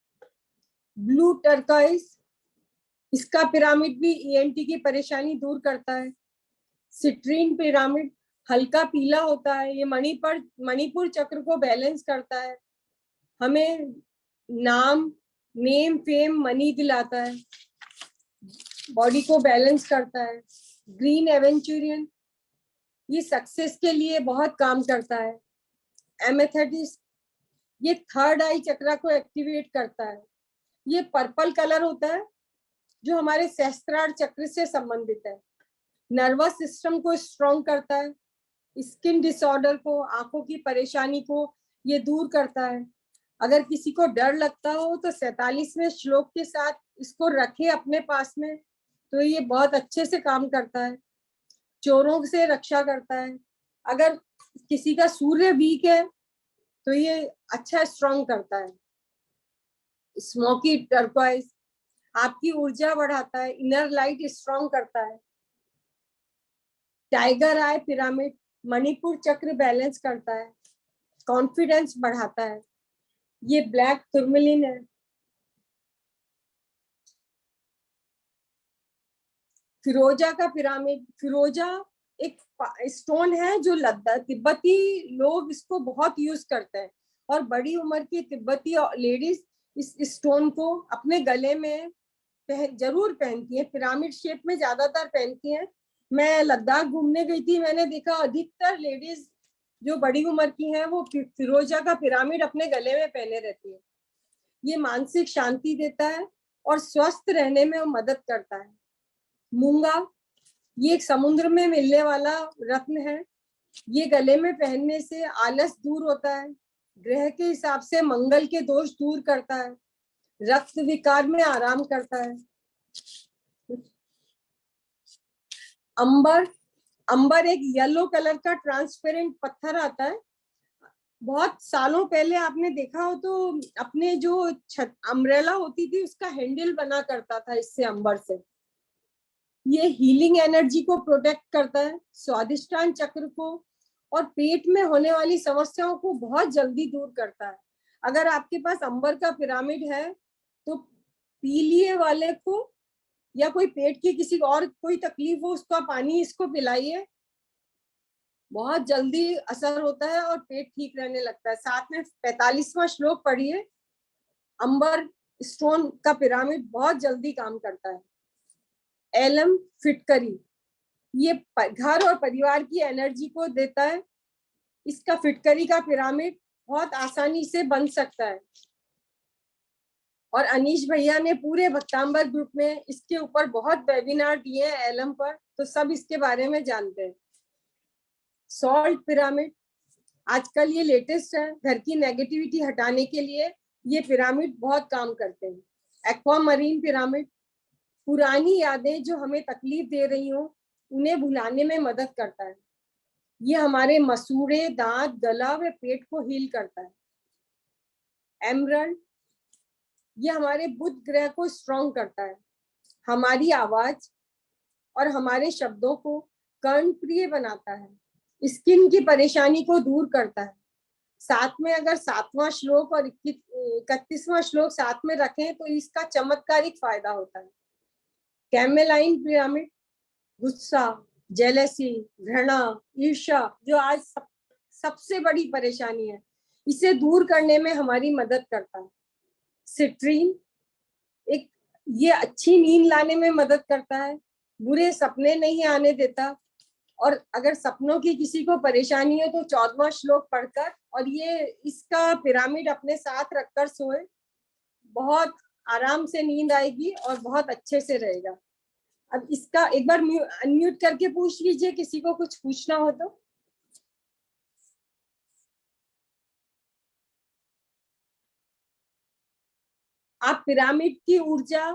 ब्लू टर्काइज, इसका पिरामिड भी ईएनटी की परेशानी दूर करता है। सिट्रीन पिरामिड हल्का पीला होता है, ये मणिपुर चक्र को बैलेंस करता है, हमें नाम, नेम, फेम, मनी दिलाता है, बॉडी को बैलेंस करता है। ग्रीन एवेंचुरियन, ये सक्सेस के लिए बहुत काम करता है। एमेथेटिस, ये थर्ड आई चक्र को एक्टिवेट करता है। ये पर्पल कलर होता है जो हमारे सहस्त्रार चक्र से संबंधित है। नर्वस सिस्टम को स्ट्रॉन्ग करता है, स्किन डिसऑर्डर को, आंखों की परेशानी को ये दूर करता है। अगर किसी को डर लगता हो तो 47वें श्लोक के साथ इसको रखे अपने पास में, तो ये बहुत अच्छे से काम करता है। चोरों से रक्षा करता है। अगर किसी का सूर्य वीक है तो ये अच्छा स्ट्रॉन्ग करता है। स्मोकी टर्क्वाइज आपकी ऊर्जा बढ़ाता है, इनर लाइट स्ट्रॉन्ग करता है। टाइगर आई पिरामिड मणिपुर चक्र बैलेंस करता है, कॉन्फिडेंस बढ़ाता है। ये ब्लैक टुर्मलिन है। फिरोजा का पिरामिड, फिरोजा एक स्टोन है जो लद्दाख, तिब्बती लोग इसको बहुत यूज करते हैं, और बड़ी उम्र की तिब्बती लेडीज इस स्टोन को अपने गले में जरूर पहनती हैं, पिरामिड शेप में ज्यादातर पहनती हैं। मैं लद्दाख घूमने गई थी, मैंने देखा अधिकतर लेडीज जो बड़ी उम्र की हैं वो फिरोजा का पिरामिड अपने गले में पहने रहती है। ये मानसिक शांति देता है और स्वस्थ रहने में मदद करता है। मूंगा, ये एक समुद्र में मिलने वाला रत्न है। ये गले में पहनने से आलस दूर होता है, ग्रह के हिसाब से मंगल के दोष दूर करता है, रक्त विकार में आराम करता है। अंबर, अंबर एक येलो कलर का ट्रांसपेरेंट पत्थर आता है। बहुत सालों पहले आपने देखा हो तो अपने जो छत अम्ब्रेला होती थी उसका हैंडल बना करता था इससे, अंबर से। ये हीलिंग एनर्जी को प्रोटेक्ट करता है, स्वादिष्टान चक्र को और पेट में होने वाली समस्याओं को बहुत जल्दी दूर करता है। अगर आपके पास अंबर का पिरामिड है तो पीलिए वाले को या कोई पेट की किसी और कोई तकलीफ हो उसका पानी इसको पिलाइए, बहुत जल्दी असर होता है और पेट ठीक रहने लगता है। साथ में 45वां श्लोक पढ़िए। अंबर स्टोन का पिरामिड बहुत जल्दी काम करता है। एलम फिटकरी, ये घर और परिवार की एनर्जी को देता है। इसका फिटकरी का पिरामिड बहुत आसानी से बन सकता है और अनीश भैया ने पूरे भक्तांबर ग्रुप में इसके ऊपर बहुत वेबिनार दिए हैं एलम पर, तो सब इसके बारे में जानते हैं। सॉल्ट पिरामिड, आजकल ये लेटेस्ट है, घर की नेगेटिविटी हटाने के लिए ये पिरामिड बहुत काम करते हैं। एक्वामरीन पिरामिड, पुरानी यादें जो हमें तकलीफ दे रही हो उन्हें भुलाने में मदद करता है। ये हमारे मसूड़े, दांत, गला व पेट को हील करता है। एमरल्ड, ये हमारे बुध ग्रह को स्ट्रॉन्ग करता है, हमारी आवाज और हमारे शब्दों को कर्णप्रिय बनाता है, स्किन की परेशानी को दूर करता है। साथ में अगर 7वां श्लोक और 31वां श्लोक साथ में रखें तो इसका चमत्कारिक फायदा होता है। कैमेलाइन पिरामिड, गुस्सा, जेलसी, घृणा, ईर्ष्या जो आज सबसे बड़ी परेशानी है, इसे दूर करने में हमारी मदद करता है। सिट्रीन, एक ये अच्छी नींद लाने में मदद करता है, बुरे सपने नहीं आने देता और अगर सपनों की किसी को परेशानी हो तो 14वां श्लोक पढ़कर और ये इसका पिरामिड अपने साथ रखकर सोए, बहुत आराम से नींद आएगी और बहुत अच्छे से रहेगा। अब इसका एक बार अनम्यूट करके पूछ लीजिए, किसी को कुछ पूछना हो तो। आप पिरामिड की ऊर्जा,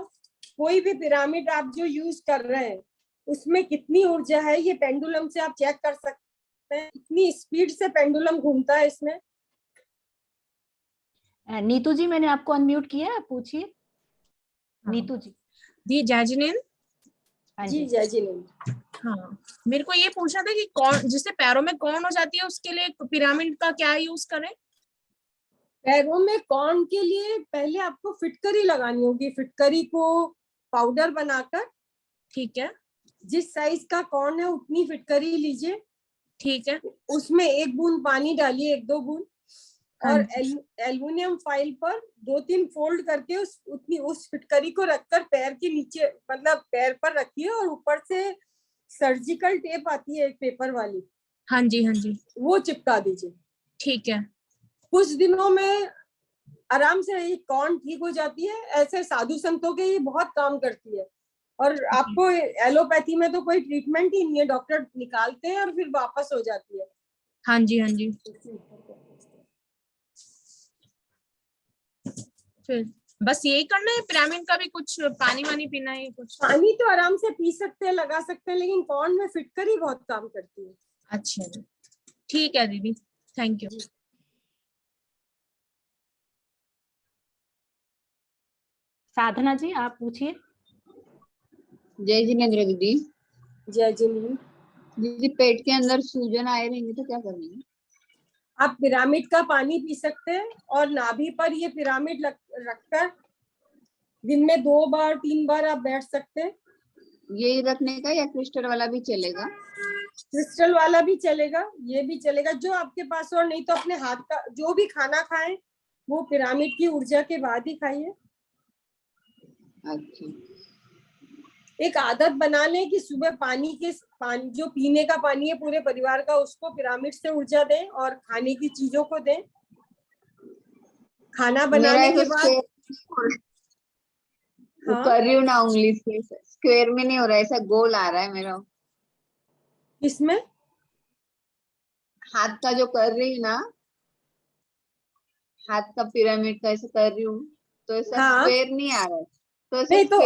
कोई भी पिरामिड आप जो यूज कर रहे हैं उसमें कितनी ऊर्जा है ये पेंडुलम से आप चेक कर सकते हैं। इतनी स्पीड से पेंडुलम घूमता है इसमें। नीतू जी मैंने आपको अनम्यूट किया है, पूछिए। नीतू जी। जी जय जिनेंद्र। जी जय जिनेंद्र। हाँ, मेरे को ये पूछना था कि कौन जिससे पैरों में कौन हो जाती है उसके लिए पिरामिड का क्या यूज करें? पैरों में कौन के लिए पहले आपको फिटकरी लगानी होगी। फिटकरी को पाउडर बनाकर, ठीक है, जिस साइज का कौन है उतनी फिटकरी लीजिए, ठीक है, उसमें 1 बूंद पानी डालिए, 1-2 बूंद, और एल्युमिनियम फाइल पर 2-3 फोल्ड करके उस फिटकरी को रखकर पैर के नीचे, मतलब पैर पर रखिए और ऊपर से सर्जिकल टेप आती है एक पेपर वाली, हाँ जी हाँ जी, वो चिपका दीजिए, ठीक है। कुछ दिनों में आराम से ये कौन ठीक हो जाती है। ऐसे साधु संतों के ये बहुत काम करती है और आपको एलोपैथी में तो कोई ट्रीटमेंट ही नहीं है, डॉक्टर निकालते हैं और फिर वापस हो जाती है। हाँ जी हाँ जी। फिर बस यही करना है, पिरामिड का भी कुछ पानी वानी पीना है? कुछ पानी तो आराम से पी सकते हैं, लगा सकते हैं, लेकिन कौन में फिटकरी बहुत काम करती है। अच्छा ठीक है दीदी, थैंक यू। साधना जी आप पूछिए। जय जिनेंद्र दीदी। जय जिनेंद्र दीदी, पेट के अंदर सूजन आए रहेंगे तो क्या करेंगे? आप पिरामिड का पानी पी सकते हैं और नाभि पर ये पिरामिड रखकर दिन में 2 बार 3 बार आप बैठ सकते हैं। ये रखने का या क्रिस्टल वाला भी चलेगा? क्रिस्टल वाला भी चलेगा, ये भी चलेगा, जो आपके पास हो। और नहीं तो अपने हाथ का जो भी खाना खाएं वो पिरामिड की ऊर्जा के बाद ही खाइए। अच्छा एक आदत बना लें कि सुबह पानी जो पीने का पानी है पूरे परिवार का, उसको पिरामिड से ऊर्जा दें और खाने की चीजों को दें। खाना बनाने के बाद कर रही हूँ ना उंगली से, स्क्वायर में नहीं हो रहा, ऐसा गोल आ रहा है मेरा। किसमें? हाथ का जो कर रही हूँ ना, हाथ का पिरामिड का ऐसे कर रही हूँ, तो ऐसा स्क्वायर नहीं आ रहा है। तो नहीं तो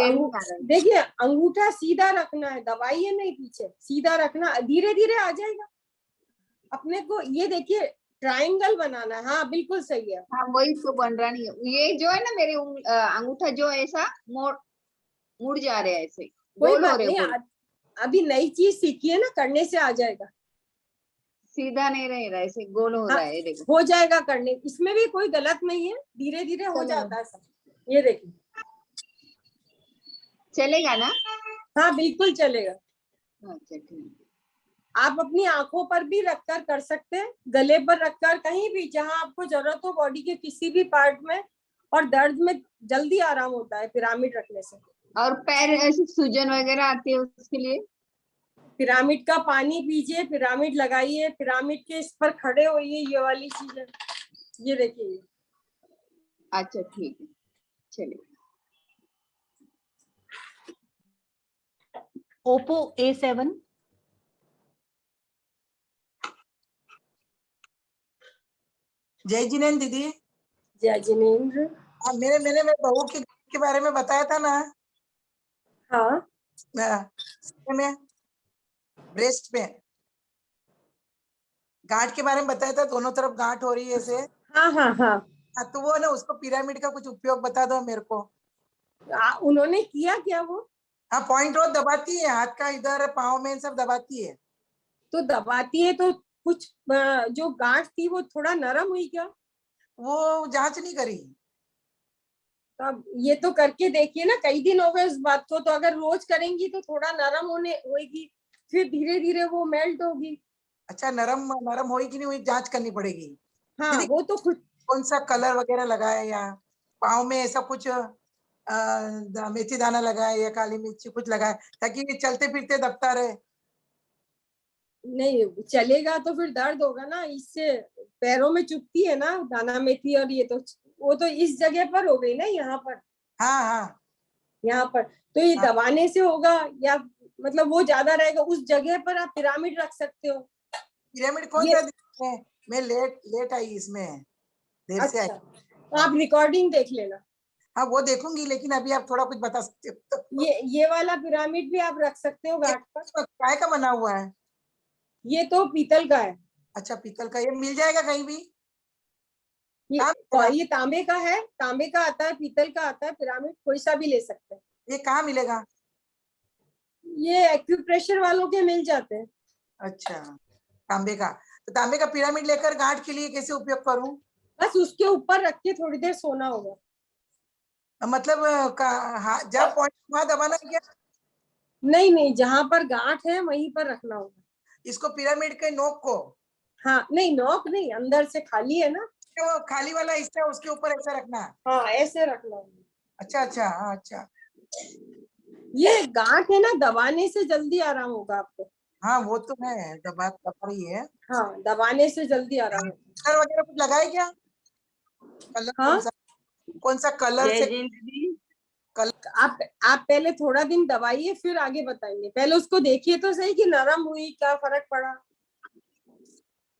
देखिए, अंगूठा सीधा रखना है, दबाइए नहीं पीछे, सीधा रखना, धीरे धीरे आ जाएगा अपने को। ये देखिए ट्रायंगल बनाना है। हाँ बिल्कुल सही है। हाँ वही तो बन रहा नहीं है। ये जो है ना मेरे अंगूठा जो ऐसा मुड़ जा रहे हैं, ऐसे कोई गोल हो बात रहे नहीं, गोल। अभी नई चीज सीखी है ना, करने से आ जाएगा। सीधा नहीं रह रहा, ऐसे गोल हो रहा है, देखो हो जाएगा करने, इसमें भी कोई गलत नहीं है, धीरे धीरे हो जाता है सब। ये देखिए चलेगा ना? हाँ बिल्कुल चलेगा। अच्छा ठीक। आप अपनी आंखों पर भी रखकर कर सकते हैं, गले पर रखकर, कहीं भी जहां आपको जरूरत हो बॉडी के किसी भी पार्ट में। और दर्द में जल्दी आराम होता है पिरामिड रखने से। और पैर ऐसे सूजन वगैरह आती है, उसके लिए पिरामिड का पानी पीजिए, पिरामिड लगाइए, पिरामिड के इस पर खड़े होइए, ये वाली चीज है, ये देखिए। अच्छा ठीक है, चलिए। Oppo A7 जय जिनेन्द्र दीदी। जय जिनेन्द्र। मैंने बहू के बारे में बताया था ना। हाँ में ब्रेस्ट में गांठ के बारे में बताया था, दोनों तरफ गांठ हो रही है ऐसे। हाँ हाँ हाँ। तो वो ना उसको पिरामिड का कुछ उपयोग बता दो मेरे को। उन्होंने किया क्या वो? हाँ पॉइंट रोज दबाती है, हाथ का इधर पाँव में सब दबाती है। तो दबाती है तो कुछ जो गांठ थी वो थोड़ा नरम हुई क्या? वो जांच नहीं करी। तो अब ये तो करके देखिए ना, कई दिन हो गए उस बात को, तो अगर रोज करेंगी तो थोड़ा नरम होगी, फिर धीरे धीरे वो मेल्ट होगी। अच्छा नरम होगी कि नहीं हुई जांच करनी पड़ेगी। हाँ वो तो कुछ कौन सा कलर वगैरह लगाया या पाँव में ऐसा कुछ मेथी दाना लगाया या काली मिर्ची कुछ लगाया, ताकि चलते फिरते दबता रहे। नहीं चलेगा तो फिर दर्द होगा ना, इससे पैरों में चुभती है ना दाना मेथी, और ये तो वो तो इस जगह पर हो गई ना, यहाँ पर। हाँ हाँ यहाँ पर तो ये दबाने से होगा, या मतलब वो ज्यादा रहेगा, उस जगह पर आप पिरामिड रख सकते हो। पिरामिड कौन सा? मैं लेट आई इसमें, देर से आई। तो आप रिकॉर्डिंग देख लेना। हाँ वो देखूंगी, लेकिन अभी आप थोड़ा कुछ बता सकते हो तो? ये वाला पिरामिड भी आप रख सकते हो गांठ पर। काय का बना हुआ है? ये तो पीतल का है। अच्छा पीतल का, ये मिल जाएगा कहीं भी? ये तांबे का है, तांबे का आता है, पीतल का आता है, पिरामिड कोई सा भी ले सकते हैं। ये कहाँ मिलेगा? ये एक्यूप्रेशर वालों के मिल जाते हैं। अच्छा तांबे का, तो तांबे का पिरामिड लेकर गांठ के लिए कैसे उपयोग करूं? बस उसके ऊपर रख के थोड़ी देर सोना होगा। मतलब जब पॉइंट वहां दबाना है क्या? नहीं जहां पर गांठ है वहीं पर रखना होगा इसको, पिरामिड के नोक को। हाँ नहीं नोक नहीं, अंदर से खाली है ना, वो खाली वाला हिस्सा उसके ऊपर ऐसा रखना है। हाँ ऐसे रखना होगा। अच्छा अच्छा हाँ अच्छा। ये गांठ है ना, दबाने से जल्दी आराम होगा आपको। हाँ वो तो है, दबा रही है। हाँ दबाने से जल्दी आराम होगा। कलर वगैरह कुछ लगाए क्या? कलर हाँ? कौन सा कलर से? आप पहले थोड़ा दिन दबाइए, फिर आगे बताएंगे। पहले उसको देखिए तो सही कि नरम हुई, क्या फर्क पड़ा।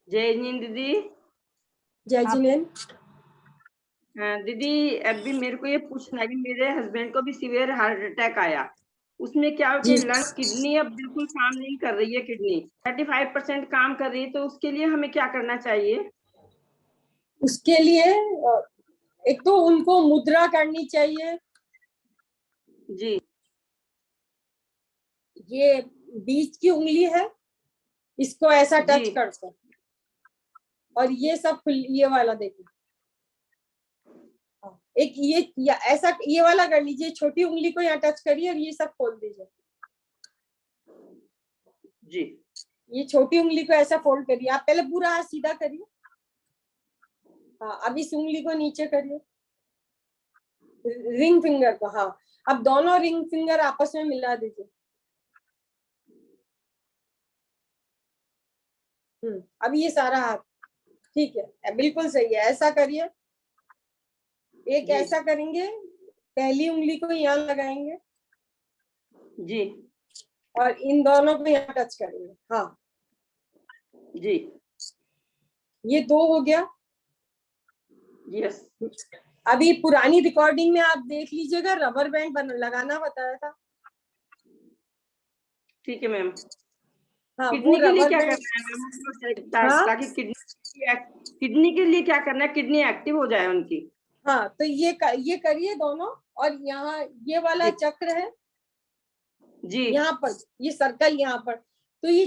जय जिनेन्द्र दीदी। जय जिनेन्द्र। हाँ दीदी, अभी मेरे को ये पूछना है कि मेरे हस्बैंड को भी सीवियर हार्ट अटैक आया, उसमें क्या हो कि लंग किडनी अब बिल्कुल काम नहीं कर रही है, किडनी 35% काम कर रही है, तो उसके लिए हमें क्या करना चाहिए? उसके लिए एक तो उनको मुद्रा करनी चाहिए। जी। ये बीच की उंगली है, इसको ऐसा टच कर दो, और ये सब ये वाला देखो, एक ये या ऐसा ये वाला कर लीजिए, छोटी उंगली को यहाँ टच करिए और ये सब खोल दीजिए। जी। ये छोटी उंगली को ऐसा फोल्ड करिए। आप पहले पूरा हाथ सीधा करिए। हाँ अब इस उंगली को नीचे करिए, रिंग फिंगर को। हाँ अब दोनों रिंग फिंगर आपस में मिला दीजिए। अब ये सारा हाथ ठीक है, बिल्कुल सही है। ऐसा करिए, एक ऐसा करेंगे, पहली उंगली को यहाँ लगाएंगे जी, और इन दोनों को यहाँ टच करेंगे। हाँ जी, ये 2 हो गया। यस। अभी पुरानी रिकॉर्डिंग में आप देख लीजिएगा, रबर बैंड लगाना बताया था। ठीक है मैम। हाँ, किडनी वो के लिए रबर क्या बैंड। करना है मैम, ताकि किडनी के लिए क्या करना है, किडनी एक्टिव हो जाए उनकी? हाँ, तो ये करिए दोनों, और यहाँ ये वाला चक्र है जी, यहाँ पर, ये सर्कल यहाँ पर, तो ये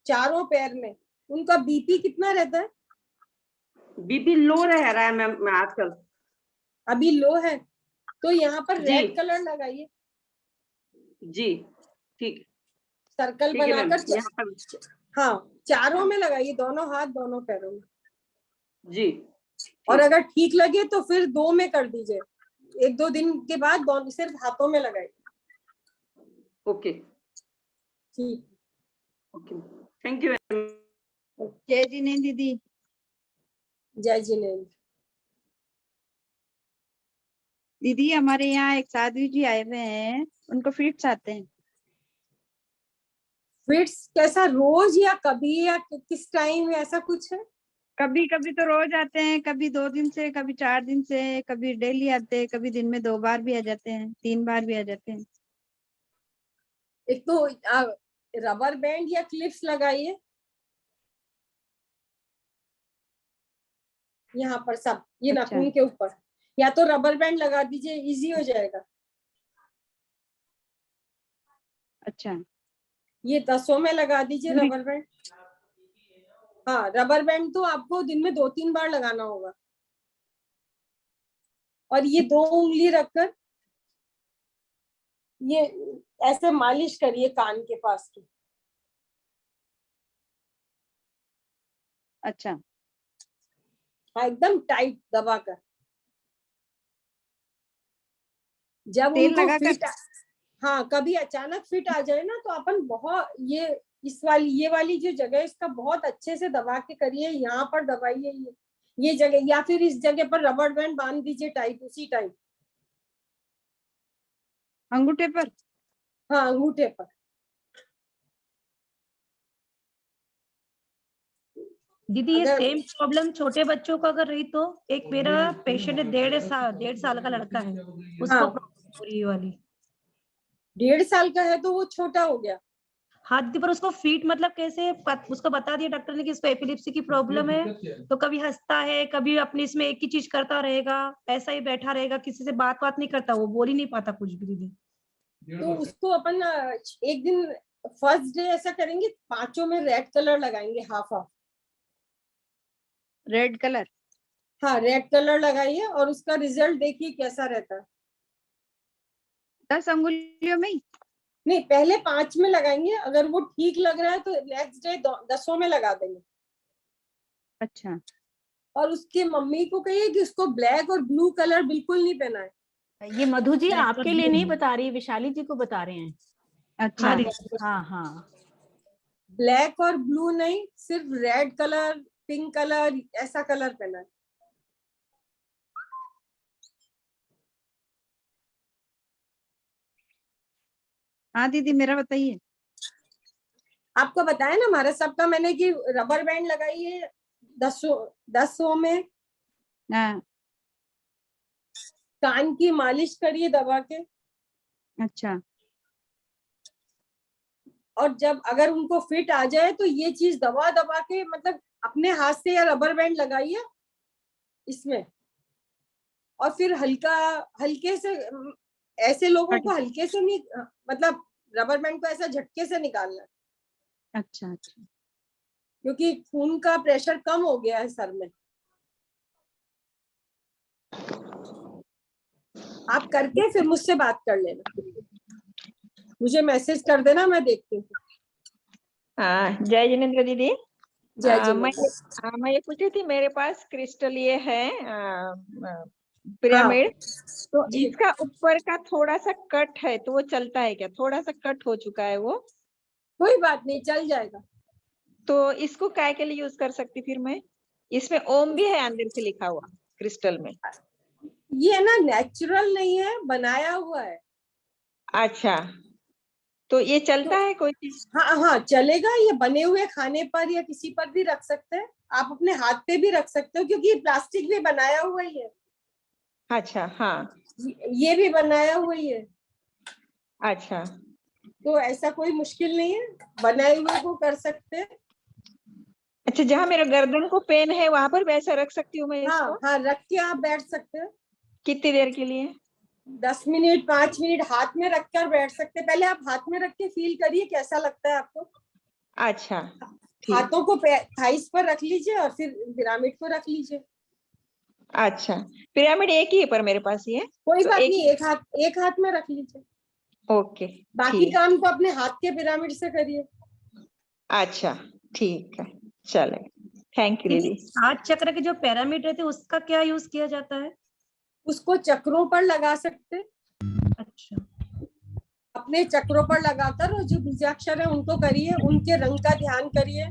चारों पैर में उनका बीपी कितना रहता है? बीपी लो रह रहा है मैम आजकल। अभी लो है, तो यहाँ पर रेड कलर लगाइए। जी, ठीक। सर्कल ठीक है मैम, बनाकर यहाँ पर। हाँ, चारों में लगाइए, दोनों हाथ दोनों पैरों में। जी। और अगर ठीक लगे तो फिर 2 में कर दीजिए, 1-2 दिन के बाद दोनों सिर्फ हाथों में लगाइए। ओके, ठीक, ओके, थैंक यू। जय जिनेंद्र दीदी। जय जिनेंद्र दीदी, हमारे यहाँ एक साधु जी आए हुए हैं, उनको फिट्स आते हैं। फिट्स कैसा, रोज या कभी या किस टाइम, ऐसा कुछ है? कभी कभी तो रोज आते हैं, कभी 2 दिन से, कभी 4 दिन से, कभी डेली आते हैं, कभी दिन में 2 बार भी आ जाते हैं, 3 बार भी आ जाते हैं। एक तो रबर बैंड या क्लिप्स लगाइए यहाँ पर सब, ये नाखून के ऊपर, या तो रबर बैंड लगा दीजिए, इजी हो जाएगा। अच्छा, ये 10 में लगा दीजिए रबर बैंड। हाँ, रबर बैंड तो आपको दिन में 2-3 बार लगाना होगा। और ये 2 उंगली रखकर ये ऐसे मालिश करिए कान के पास की। अच्छा, हाँ, एकदम टाइट दबाकर। जब तेल उनको लगा फिट, हाँ, कभी अचानक फिट आ जाए ना, तो अपन बहुत ये वाली जो जगह है, इसका बहुत अच्छे से दबा के करिए। यहाँ पर दबाइए ये जगह, या फिर इस जगह पर रबर बैंड बांध दीजिए टाइट, उसी टाइट। अंगूठे पर? हाँ, अंगूठे पर। दीदी, ये सेम प्रॉब्लम छोटे बच्चों को अगर रही तो, एक मेरा पेशेंट है 1.5 साल का लड़का है, उसको प्रॉब्लम हो रही है वाली। 1.5 साल का है तो वो छोटा हो गया। हाँ दीदी, पर उसको फीट मतलब कैसे, उसको बता दिया डॉक्टर ने कि इसको एपिलेप्सी की प्रॉब्लम है, तो कभी हंसता है, कभी अपने इसमें एक ही चीज करता रहेगा, ऐसा ही बैठा रहेगा, किसी से बात नहीं करता, वो बोल ही नहीं पाता कुछ भी दीदी। तो उसको अपन एक दिन फर्स्ट डे ऐसा करेंगे, 5 में रेड कलर लगाएंगे, हाफ हाफ रेड कलर। हाँ, रेड कलर लगाइए और उसका रिजल्ट देखिए कैसा रहता है। 10 अंगुलियों में ही? नहीं, पहले 5 में लगाएंगे, अगर वो ठीक लग रहा है तो नेक्स्ट डे 10 में लगा देंगे। अच्छा। और उसके मम्मी को कहिए कि उसको ब्लैक और ब्लू कलर बिल्कुल नहीं पहना है। ये मधु जी आपके लिए नहीं बता रही, विशाली जी को बता रहे हैं। अच्छा। हाँ हाँ, ब्लैक और ब्लू नहीं, सिर्फ रेड कलर, पिंक कलर, ऐसा कलर पहना है। हाँ दीदी, मेरा बताइए। आपको बताया ना हमारा सबका मैंने कि रबर बैंड लगाइए 10 में। हाँ। कान की मालिश करिए दबा के। अच्छा। और जब अगर उनको फिट आ जाए तो ये चीज दबा दबा के, मतलब अपने हाथ से या रबर बैंड लगाइए इसमें, और फिर हल्के से, ऐसे लोगों को हल्के से नहीं, मतलब रबर बैंड को ऐसा झटके से निकालना है। अच्छा अच्छा। क्योंकि खून का प्रेशर कम हो गया है सर में। आप करके फिर मुझसे बात कर लेना, मुझे मैसेज कर देना, मैं देखती हूँ। जय जिनेंद्र दीदी। जय जिनेंद्र। मैं ये पूछ रही थी, मेरे पास क्रिस्टल ये है पिरामिड, तो जी। इसका ऊपर का थोड़ा सा कट है तो वो चलता है क्या? थोड़ा सा कट हो चुका है वो, कोई बात नहीं, चल जाएगा। तो इसको काय के लिए यूज कर सकती फिर मैं? इसमें ओम भी है अंदर से लिखा हुआ क्रिस्टल में। ये ना नेचुरल नहीं है, बनाया हुआ है। अच्छा, तो ये चलता है कोई चीज? हाँ हाँ चलेगा, ये बने हुए खाने पर या किसी पर भी रख सकते हैं, आप अपने हाथ पे भी रख सकते हो क्योंकि प्लास्टिक भी बनाया हुआ ही है। अच्छा, हाँ, ये भी बनाया हुआ ही है, अच्छा, तो ऐसा कोई मुश्किल नहीं है, बनाए हुए को कर सकते हैं। अच्छा, जहाँ मेरा गर्दन को पेन है वहां पर वैसा रख सकती हूँ मैं हाँ इसको? हाँ, रख के आप बैठ सकते हैं। कितनी देर के लिए? 10 मिनट 5 मिनट हाथ में रखकर बैठ सकते हैं। पहले आप हाथ में रख के फील करिए कैसा लगता है आपको। अच्छा, हाथों को थाइस पर रख लीजिए और फिर पिरामिड को रख लीजिए। अच्छा, पिरामिड एक ही है पर मेरे पास ये, कोई तो बात नहीं, एक हाथ में रख लीजिए। ओके, बाकी ठीक, काम तो अपने हाथ के पिरामिड से करिए। अच्छा, ठीक है, चले, थैंक यू दीदी, दीदी। 8 चक्र के जो पिरामिड रहते हैं उसका क्या यूज किया जाता है? उसको चक्रों पर लगा सकते हैं। अच्छा, अपने चक्रों पर लगाकर और जो बीजाक्षर है उनको करिए, उनके रंग का ध्यान करिए।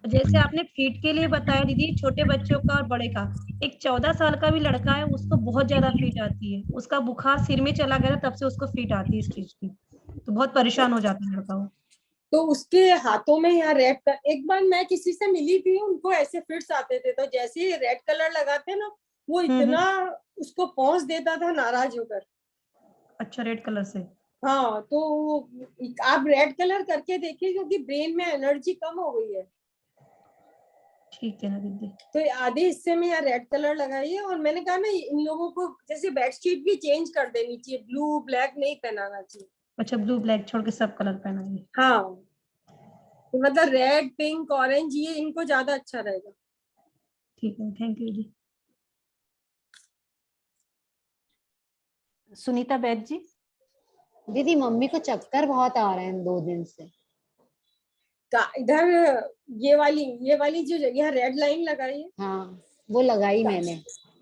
जैसे आपने फीट के लिए बताया दीदी, छोटे बच्चों का और बड़े का, एक 14 साल का भी लड़का है, उसको बहुत ज्यादा फीट आती है, उसका बुखार सिर में चला गया था तब से उसको फीट आती है इस चीज की, तो बहुत परेशान हो जाता है लड़का वो। तो उसके हाथों में यहाँ रेड कर, एक बार मैं किसी से मिली थी, उनको ऐसे फिट्स आते थे, तो जैसे ही रेड कलर लगाते ना वो इतना उसको पहुंच देता था नाराज होकर। अच्छा, रेड कलर से? हाँ, तो आप रेड कलर करके देखिए क्योंकि ब्रेन में एनर्जी कम हो गई है। ठीक है ना दीदी। तो आधे हिस्से में यहाँ रेड कलर लगाइए, और मैंने कहा ना इन लोगों को जैसे बेडशीट भी चेंज कर देनी चाहिए, ब्लू ब्लैक नहीं पहनाना चाहिए। अच्छा, ब्लू ब्लैक छोड़ के सब कलर पहनाइए। हाँ, तो मतलब रेड पिंक ऑरेंज ये इनको ज्यादा अच्छा रहेगा। ठीक है, थैंक यू दीदी। सुनीता बैद जी। दीदी मम्मी को चक्कर बहुत आ रहे हैं 2 दिन से। इधर ये वाली जो यहाँ रेड लाइन लगाई है, हाँ वो लगाई मैंने।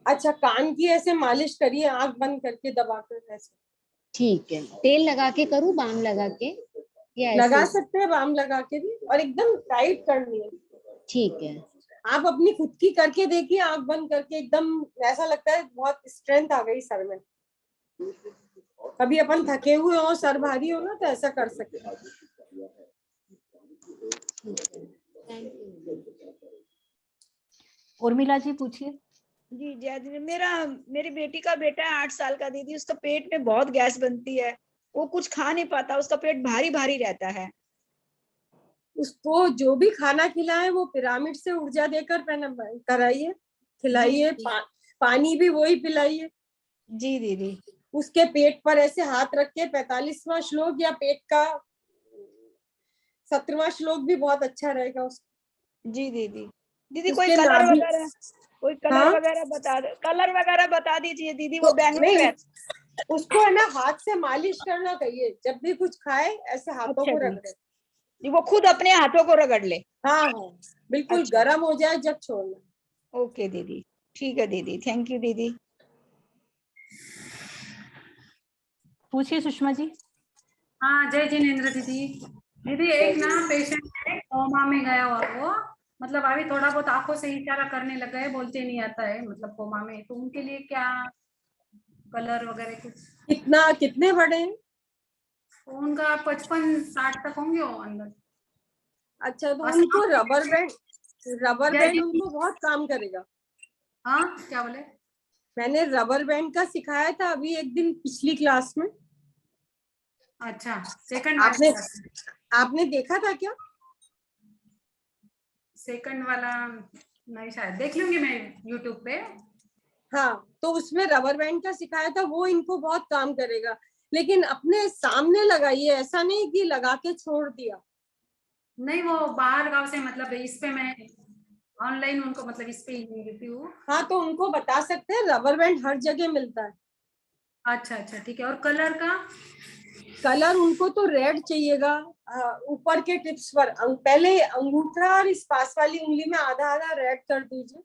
अच्छा, कान की ऐसे मालिश करिए, आंख बंद करके दबाकर ऐसे। ठीक है, तेल लगा के करूँ, बाम लगा के या ऐसे? लगा सकते हैं बाम लगा के भी, और एकदम टाइट करनी है। ठीक है, आप अपनी खुद की करके देखिए, आंख बंद करके, एकदम ऐसा लगता है बहुत स्ट्रेंथ आ गई सर में। कभी अपन थके हुए हो, सर भारी हो ना, तो ऐसा कर सकते हैं। उर्मिला जी पूछिए। जी जय जी, मेरी बेटी का बेटा है 8 साल का दीदी, उसका पेट में बहुत गैस बनती है, वो कुछ खा नहीं पाता, उसका पेट भारी भारी रहता है। उसको जो भी खाना खिलाए वो पिरामिड से ऊर्जा देकर कराइए, खिलाइए, पानी भी वही पिलाइए। जी दीदी। उसके पेट पर ऐसे हाथ रख के 45वां श्लोक या पेट का 17वां श्लोक भी बहुत अच्छा रहेगा उसको। जी दीदी। दीदी उसके कोई कलर नाभि- वगैरह, कोई कलर हाँ? वगैरह कलर वगैरह बता दीजिए दीदी, वो बैंगलोर है। उसको है ना हाथ से मालिश करना कहिए, जब भी कुछ खाए ऐसे हाथों अच्छा को जी। रगड़े। जी, वो खुद अपने हाथों को रगड़ ले। हाँ हाँ, बिल्कुल अच्छा। गर्म हो जाए जब छोड़ना। ओके दीदी, ठीक है दीदी, थैंक यू दीदी। पूछिए सुषमा जी। हाँ जय जिनेन्द्र दीदी। दीदी एक ना पेशेंट है कोमा में गया हुआ, वो मतलब अभी थोड़ा बहुत आंखों से इशारा करने लगा है, बोलते नहीं आता है, मतलब कोमा में, तो उनके लिए क्या कलर वगैरह कुछ? कितने बड़े हैं? उनका 55-60 तक होंगे वो अंदर। अच्छा, तो उनको रबर बैंड उनको बहुत काम करेगा। हाँ क्या बोले? मैंने रबर बैंड का सिखाया था अभी एक दिन पिछली क्लास में। अच्छा, सेकंड आपने देखा था क्या? सेकंड वाला नहीं, शायद देख लूंगी मैं यूट्यूब पे। हाँ, तो उसमें रबर बैंड का सिखाया था, वो इनको बहुत काम करेगा, लेकिन अपने सामने लगाइए, ऐसा नहीं कि लगा के छोड़ दिया। नहीं, वो बाहर गांव से, मतलब इस पे मैं ऑनलाइन उनको, मतलब इस पे ही देती हूँ। हाँ, तो उनको बता सकते हैं रबर बैंड हर जगह मिलता है। अच्छा अच्छा, ठीक है। और कलर का? कलर उनको तो रेड चाहिएगा, ऊपर के टिप्स पर पहले अंगूठा और इस पास वाली उंगली में आधा आधा रेड कर दीजिए।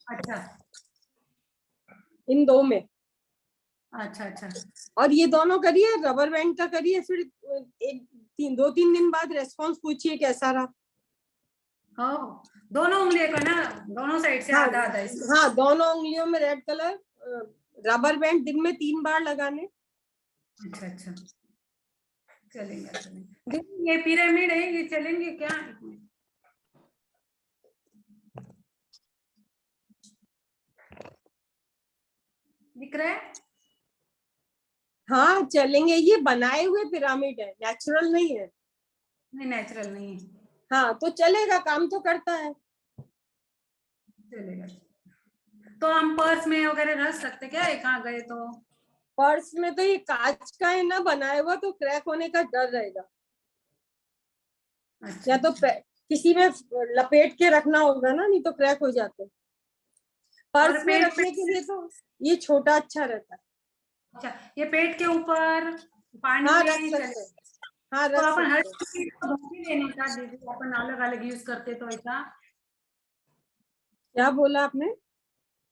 अच्छा। इन 2 में। अच्छा अच्छा। और ये दोनों करिए, रबर बैंड का करिए, फिर 2-3 दिन बाद रेस्पॉन्स पूछिए कैसा रहा। हाँ, दोनों उंगलियों का ना, दोनों साइड से हाँ, आधा आधा इसमें। हाँ, दोनों उंगलियों में रेड कलर, रबर बैंड दिन में 3 बार लगाने। अच्छा अच्छा, चलेंगे चलेंगे। ये पिरामिड है, ये चलेंगे क्या? दिख रहा है? हाँ चलेंगे, ये बनाए हुए पिरामिड है, नेचुरल नहीं है। नहीं, नेचुरल नहीं है। हाँ तो चलेगा, काम तो करता है। चलेगा। तो हम पर्स में वगैरह रख सकते क्या? कहाँ गए तो? पर्स में तो ये कांच का है ना बनाया हुआ, तो क्रैक होने का डर रहेगा। अच्छा, या तो किसी में लपेट के रखना होगा ना, नहीं तो क्रैक हो जाते। पर्स में रखने के लिए तो ये छोटा अच्छा रहता है। अच्छा, ये पेट के ऊपर पानी हाँ में रख सकते हैं। हाँ तो रख अपन हर सकते हैं। चीज को धो के लेने का दीदी, अपन अलग अलग यूज करते तो ऐसा? क्या बोला आपने?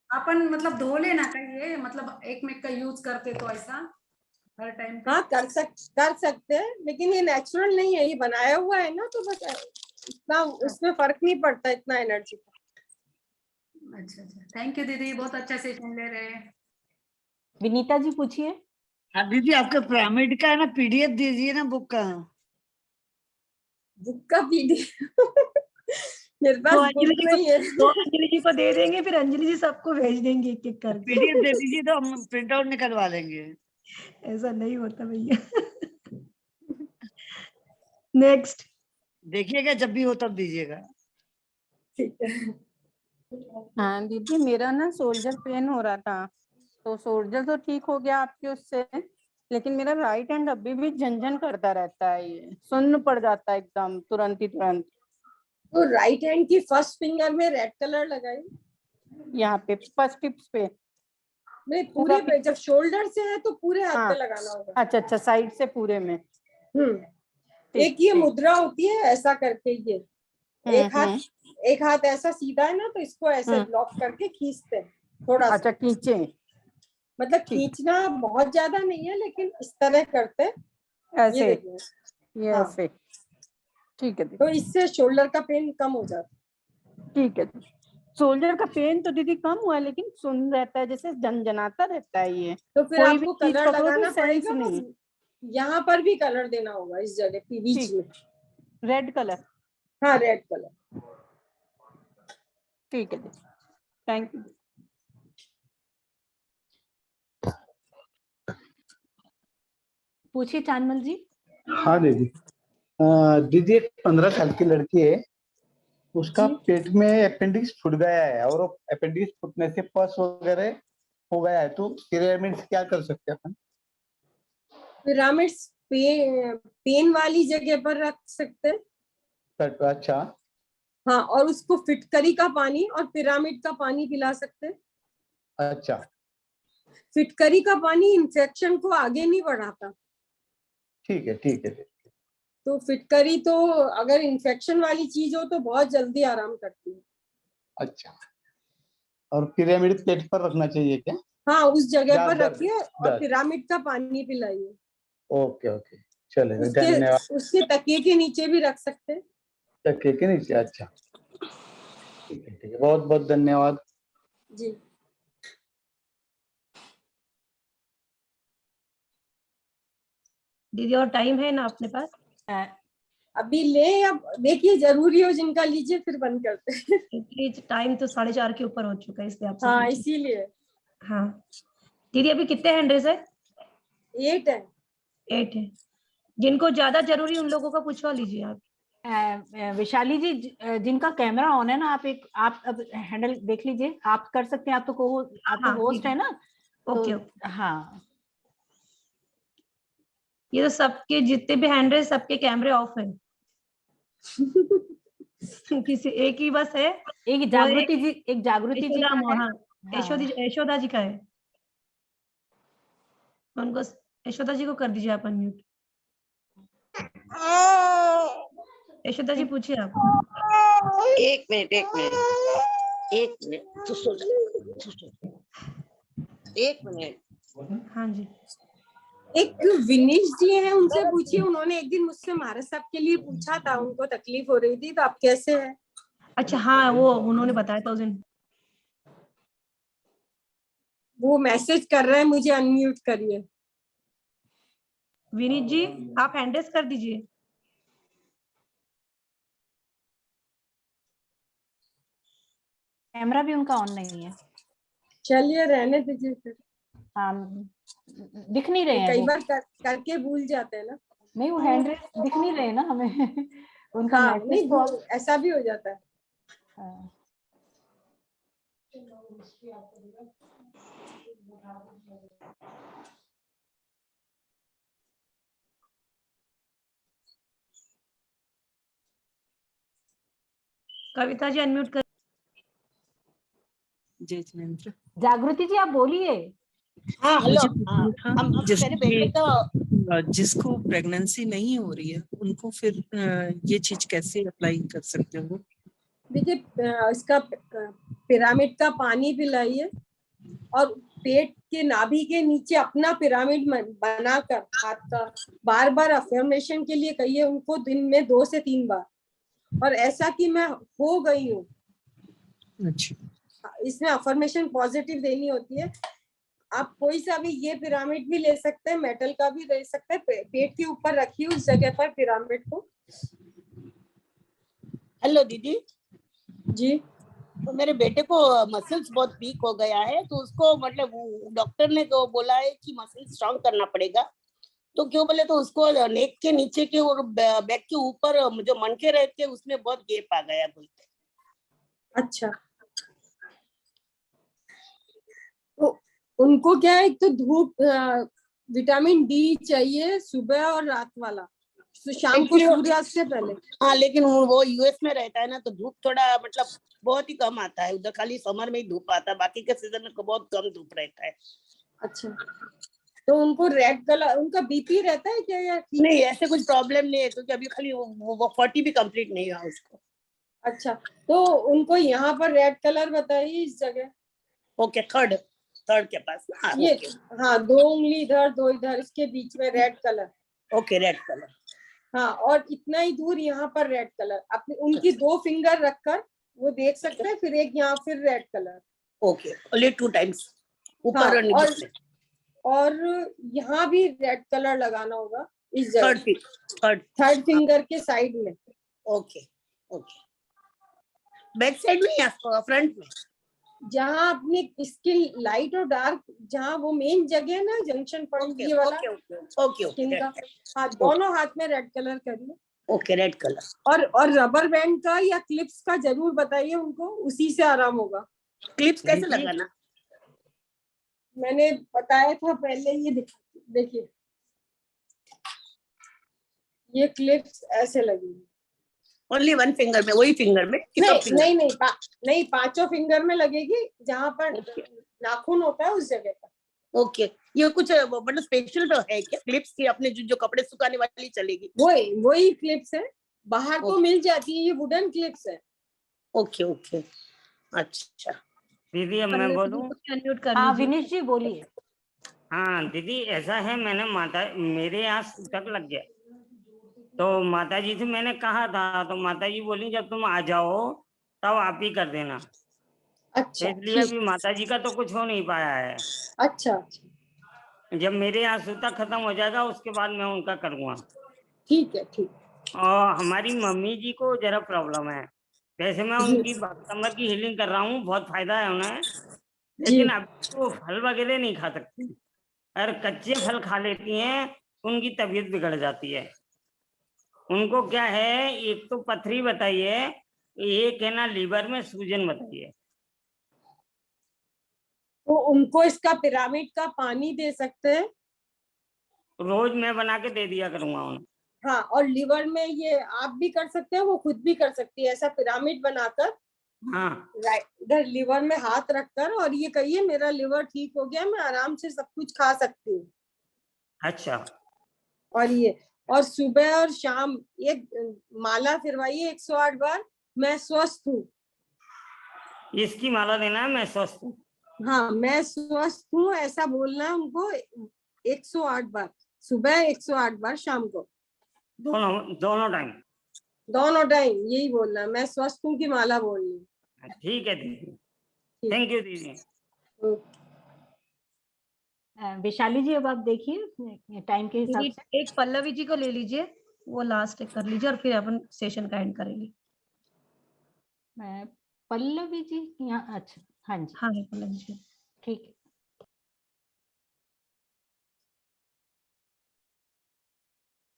अपन मतलब धो लेना का, ये मतलब एक में का यूज करते तो ऐसा हर टाइम? हाँ कर सकते हैं, लेकिन ये नेचुरल नहीं है, ये बनाया हुआ है ना, तो बस इतना उसमें फर्क नहीं पड़ता इतना एनर्जी का। अच्छा अच्छा, थैंक यू दीदी, बहुत अच्छा सेशन ले रहे हैं। विनीता जी पूछिए। हाँ दीदी, आपके पिरामिड का है ना पीडीएफ दीजिए ना, बुक का। बुक का पीडीएफ मेरे पास तो बुक अंजलि जी नहीं है। तो अंजलि जी को दे देंगे, फिर अंजलि जी सबको भेज देंगे एक एक करके। पीडीएफ दे दीजिए तो हम प्रिंट आउट निकलवा लेंगे। ऐसा नहीं होता भैया। नेक्स्ट। देखिएगा, जब भी हो तब दीजिएगा। ठीक है। हाँ दीदी, मेरा ना शोल्डर पेन हो रहा था, तो शोल्डर तो ठीक हो गया आपके उससे, लेकिन मेरा राइट हैंड अभी भी झंझन करता रहता है, ये सुन्न पड़ जाता है एकदम तुरंत ही तुरंत। तो राइट हैंड की फर्स्ट फिंगर में रेड कलर लगाइए, यहाँ पे फर्स्ट टिप्स पे। नहीं पूरे पे, जब शोल्डर से है तो पूरे हाथ पे हाँ, लगाना होगा। अच्छा अच्छा, साइड से पूरे में। एक ये मुद्रा होती है ऐसा करके, ये एक हाथ ऐसा सीधा है ना, तो इसको ऐसे लॉक करके खींचते हैं थोड़ा सा। अच्छा, खींचे, मतलब खींचना बहुत ज्यादा नहीं है, लेकिन इस तरह करते हैं। ऐसे, ये देखिए, ये ऐसे। ठीक है तो इससे शोल्डर का पेन कम हो जाता है। ठीक है। शोल्डर का पेन तो दीदी कम हुआ, लेकिन सुन रहता है, जैसे झनझनाता रहता है ये। तो फिर कोई भी आपको चीज कलर पकड़ो तो लगाना सेंस पड़ेगा, नहीं। यहाँ पर भी कलर देना होगा, इस जगह पे बीच में। Red colour? हाँ रेड कलर। ठीक है दीदी, थैंक यू। पूछिए चांदमल जी। हाँ दीदी। दीदी, एक 15 साल की लड़की है, उसका पेट में अपेंडिक्स फूट गया है, और अपेंडिक्स फूटने से पस वगैरह हो गया है, तो पिरामिड क्या कर सकते हैं अपन? पिरामिड पेन वाली जगह पर रख सकते हैं। अच्छा। हाँ, और उसको फिटकरी का पानी और पिरामिड का पानी पिला सकते हैं। अच्छा। फिटकरी का पानी इन्फेक्शन को आगे नहीं बढ़ाता। ठीक है ठीक है। तो फिटकरी तो अगर इन्फेक्शन वाली चीज हो तो बहुत जल्दी आराम करती है। अच्छा, और पिरामिड पेट पर रखना चाहिए क्या? हाँ, उस जगह पर रखिए और पिरामिड का पानी पिलाइए। ओके ओके, चलेगा, धन्यवाद। उसके तकिए के नीचे भी रख सकते हैं। तकिए के नीचे? अच्छा, ठीक है, बहुत बहुत धन्यवाद जी। दीदी और टाइम है ना अपने पास? अभी ले, अब देखिए जरूरी हो जिनका लीजिए, फिर बंद करते हैं। प्लीज, टाइम तो 4:30 के ऊपर हो चुका है, इसलिए आपसे हाँ इसीलिए। हाँ दीदी, अभी कितने हैंड रेज है? 8 है। 8 है। जिनको ज्यादा जरूरी उन लोगों का पूछवा लीजिए आप। विशाली जी, जिनका कैमरा ऑन है ना, आप अब हैंडल देख लीजिए, आप कर सकते हैं, आप तो होस्ट है ना। ओके तो हाँ, ये तो सबके जितने भी हैंड रेज, सबके कैमरे ऑफ है। किसी एक ही बस है, एक जागृति जी का है। हाँ, यशोदा जी का है। उनको यशोदा जी को कर दीजिए आप अनम्यूट। यशोदा जी पूछिए आप। एक मिनट एक मिनट। हाँ जी। एक विनीश जी हैं, उनसे पूछिए। उन्होंने एक दिन मुझसे महाराज साहब के लिए पूछा था, उनको तकलीफ हो रही थी, तो आप कैसे हैं? अच्छा हाँ, वो उन्होंने बताया था उस दिन। वो मैसेज कर रहे हैं मुझे, अनम्यूट करिए। विनीत जी आप हैंड रेज कर दीजिए। कैमरा भी उनका ऑन नहीं है। चलिए रहने दीजिए फिर। हाँ, दिख नहीं रहे हैं कई वो। बार करके भूल जाते हैं ना। नहीं, वो हैंड रेज दिख नहीं रहे ना हमें। उनका हाँ, मैसेज नहीं तो ऐसा भी हो जाता है। हाँ। कविता जी अनम्यूट कर। जय जिनेंद्र। जागृति जी आप बोलिए। हाँ हेलो। मुझे पूछना था, हम मेरे बेटे का जिसको प्रेगनेंसी नहीं हो रही है उनको फिर ये चीज कैसे अप्लाई कर सकते हो? देखिए इसका पिरामिड का पानी पिलाइए और पेट के नाभि के नीचे अपना पिरामिड बनाकर हाथ का बार बार अफर्मेशन के लिए कहिए उनको, दिन में 2 से 3 बार। और ऐसा कि मैं हो गई हूँ। अच्छा। इसमें अफर्मेशन पॉजिटिव देनी होती है। आप कोई सा भी ये पिरामिड भी ले सकते हैं, मेटल का भी ले सकते हैं। पेट के ऊपर रखिए उस जगह पर पिरामिड को। हेलो दीदी जी। तो मेरे बेटे को मसल्स बहुत वीक हो गया है, तो उसको मतलब डॉक्टर ने तो बोला है कि मसल स्ट्रॉन्ग करना पड़ेगा। तो क्यों बोले तो उसको नेक के नीचे के और बैक के ऊपर जो मनके रहते हैं उसमें बहुत गैप आ गया बोलते। अच्छा, तो उनको क्या है, एक तो धूप विटामिन डी चाहिए सुबह और रात वाला, तो शाम को सूर्यास्त से पहले। हाँ लेकिन वो यूएस में रहता है ना, तो धूप थोड़ा मतलब बहुत ही कम आता है उधर, खाली समर में ही धूप आता है, बाकी के सीजन में बहुत कम धूप रहता है। अच्छा, तो उनको रेड कलर, उनका बीपी रहता है क्या या? नहीं ऐसे कुछ प्रॉब्लम नहीं है, क्योंकि अभी खाली वो 40 भी कंप्लीट नहीं हुआ उसको। अच्छा, तो उनको यहाँ पर रेड कलर बताइए इस जगह। ओके, थर्ड के पास। हाँ, ये ओके। हाँ, 2 उंगली इधर 2 इधर, इसके बीच में red colour. Okay, red colour. हाँ, और इतना ही दूर यहाँ पर रेड कलर। अपनी उनकी 2 फिंगर रखकर वो देख सकते हैं, फिर एक यहाँ फिर red colour. Okay, only 2 times ऊपर और नीचे। और यहाँ भी रेड कलर लगाना होगा इस जगह, थर्ड फिंगर के साइड में। ओके ओके, बैक साइड में या फ्रंट में? जहाँ अपनी स्किन लाइट और डार्क, जहाँ वो मेन जगह है ना, जंक्शन पॉइंट ये वाला। ओके स्किन का। हाँ, दोनों हाथ में रेड कलर करिए। Okay, red colour. और रबर बैंड का या क्लिप्स का जरूर बताइए उनको, उसी से आराम होगा। क्लिप्स कैसे लगाना? मैंने बताया था पहले, ये देखिए, ये क्लिप्स ऐसे लगेगी। ओनली 1 फिंगर में, वही फिंगर में? नहीं, 5 फिंगर में लगेगी, जहाँ पर नाखून होता है उस जगह पर। ओके, ये कुछ मतलब स्पेशल तो है क्या क्लिप्स की? अपने जो कपड़े सुखाने वाली चलेगी? वही क्लिप्स है, बाहर तो मिल जाती है, ये वुडन क्लिप्स है। ओके ओके, अच्छा। दीदी अब मैं बोलूं? हाँ विनीश जी बोलिए। हाँ दीदी ऐसा है, मैंने मेरे यहाँ सूतक लग गया, तो माता जी से मैंने कहा था, तो माता जी बोली जब तुम आ जाओ तब आप ही कर देना। अच्छा, इसलिए अभी माता जी का तो कुछ हो नहीं पाया है। अच्छा, जब मेरे यहाँ सूतक खत्म हो जाएगा उसके बाद मैं उनका करूँगा। ठीक है, ठीक। और हमारी मम्मी जी को जरा प्रॉब्लम है, वैसे मैं उनकी कमर की हीलिंग कर रहा हूँ, बहुत फायदा है उन्हें, लेकिन अब वो फल वगैरह नहीं खा सकती, अगर कच्चे फल खा लेती हैं उनकी तबीयत बिगड़ जाती है। उनको क्या है, एक तो पथरी बताइए, एक है ना लीवर में सूजन बताइए। तो उनको इसका पिरामिड का पानी दे सकते हैं, रोज मैं बना के दे दिया करूंगा उन्हें। हाँ, और लीवर में ये आप भी कर सकते हैं, वो खुद भी कर सकती है, ऐसा पिरामिड बनाकर। हाँ, इधर लीवर में हाथ रखकर, और ये कहिए मेरा लीवर ठीक हो गया, मैं आराम से सब कुछ खा सकती हूँ। अच्छा। और सुबह और शाम एक माला फिरवाइए 108 बार, मैं स्वस्थ हूँ। इसकी माला देना है, मैं स्वस्थ हूँ। हाँ, मैं स्वस्थ हूँ ऐसा बोलना है उनको 108 बार, सुबह 108 बार, शाम को दोनों टाइम यही बोलना, मैं स्वस्थ हूँ की माला बोलनी। ठीक है दीदी, थैंक यू दीदी। वैशाली जी अब आप देखिए टाइम के हिसाब से। एक पल्लवी जी को ले लीजिए, वो लास्ट कर लीजिए और फिर अपन सेशन का एंड करेंगे। पल्लवी जी यहाँ, अच्छा हाँ जी, हाँ पल्लवी जी, ठीक है।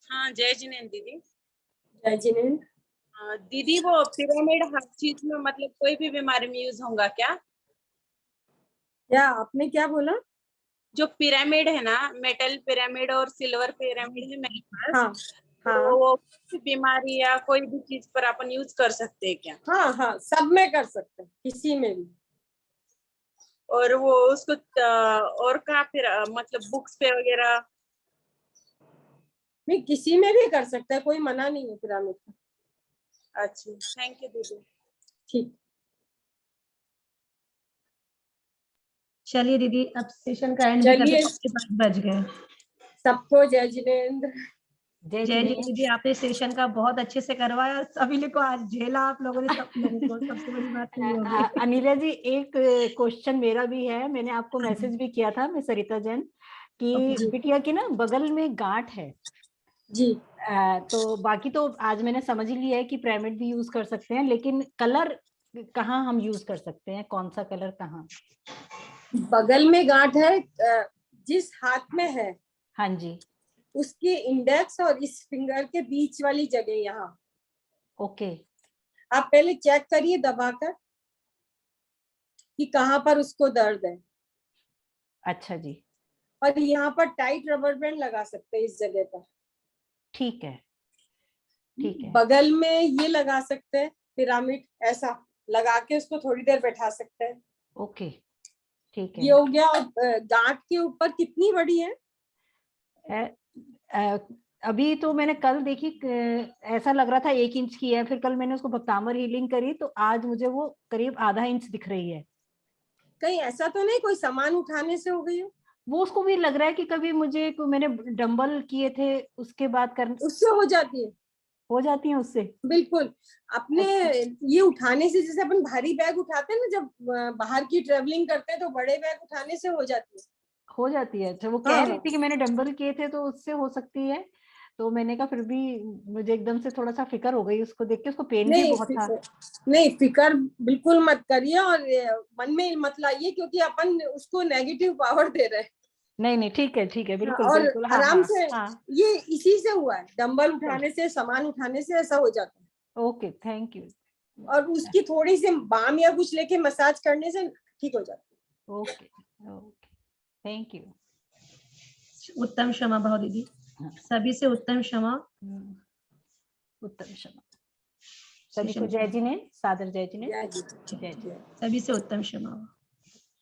हाँ जय जिनेंद्र दीदी। जय जिनेंद्र। दीदी वो पिरामिड हर चीज में मतलब कोई भी बीमारी में यूज होगा क्या? आपने क्या बोला? जो पिरामिड है ना, मेटल पिरामिड और सिल्वर पिरामिड है मेरे पास। हाँ, तो वो बीमारी या कोई भी चीज पर अपन यूज कर सकते हैं क्या? हाँ हाँ, सब में कर सकते हैं, किसी में भी। और वो उसको और कहाँ फिर मतलब बुक्स पे वगैरह? नहीं, किसी में भी कर सकता है, कोई मना नहीं है पिरामिड का। अच्छा, थैंक यू दीदी। ठीक, चलिए दीदी अब सेशन का एंड चलिए। 5 बज गए। सबको जय जिनेंद्र। जय जिनेंद्र दीदी, आपने सेशन का बहुत अच्छे से करवाया, सभी लोग को आज झेला आप लोगों ने, सब लोगों को, सबसे बड़ी बात ये होगी। अनिला जी एक क्वेश्चन मेरा भी है, मैंने आपको मैसेज भी किया था, मैं सरिता जैन, कि बिटिया की ना बगल में गांठ है जी। तो बाकी तो आज मैंने समझ ही लिया है कि पिरामिड भी यूज कर सकते हैं, लेकिन कलर कहाँ हम यूज कर सकते हैं, कौन सा कलर कहाँ? बगल में गांठ है, जिस हाथ में है, हाँ जी, उसके इंडेक्स और इस फिंगर के बीच वाली जगह यहाँ। ओके। आप पहले चेक करिए दबाकर कि कहाँ पर उसको दर्द है। अच्छा जी। और यहाँ पर टाइट रबर बैंड लगा सकते हैं इस जगह पर। ठीक है, ठीक है। बगल में ये लगा सकते हैं पिरामिड, ऐसा लगा के उसको थोड़ी देर बैठा सकते हैं। ओके, ठीक है। ये हो गया। गांठ के ऊपर कितनी बड़ी है? अभी तो मैंने कल देखी, ऐसा लग रहा था 1 इंच की है, फिर कल मैंने उसको भक्तामर हीलिंग करी तो आज मुझे वो करीब आधा इंच दिख रही है। कहीं ऐसा तो नहीं कोई सामान उठाने से हो गई हो? वो उसको भी लग रहा है कि कभी मैंने डंबल किए थे उसके बाद उससे हो जाती है, हो जाती है उससे। बिल्कुल। अपने ये उठाने से, जैसे अपन भारी बैग उठाते हैं ना, जब बाहर की ट्रेवलिंग करते हैं तो बड़े बैग उठाने से हो जाती है। अच्छा, वो कह रही थी कि मैंने डंबल किए थे तो उससे हो सकती है, तो मैंने कहा फिर भी मुझे एकदम से थोड़ा सा फिक्र हो गई उसको देख के, उसको पेन भी बहुत था। नहीं, फिक्र बिल्कुल मत करिए और मन में मत लाइए, क्योंकि अपन उसको नेगेटिव पावर दे रहे हैं। नहीं ठीक है बिल्कुल और बिल्कुल। आराम से। ये इसी से हुआ है, डंबल उठाने से, सामान उठाने से ऐसा हो जाता है। Okay, thank you. और उसकी थोड़ी सी बाम या कुछ लेके मसाज करने से ठीक हो जाता है। Okay, thank you. उत्तम क्षमा भाव दीदी, सभी से उत्तम क्षमा। उत्तम क्षमा। सभी को जय जिनेंद्र, सादर जय जिनेंद्र, सभी से उत्तम क्षमा।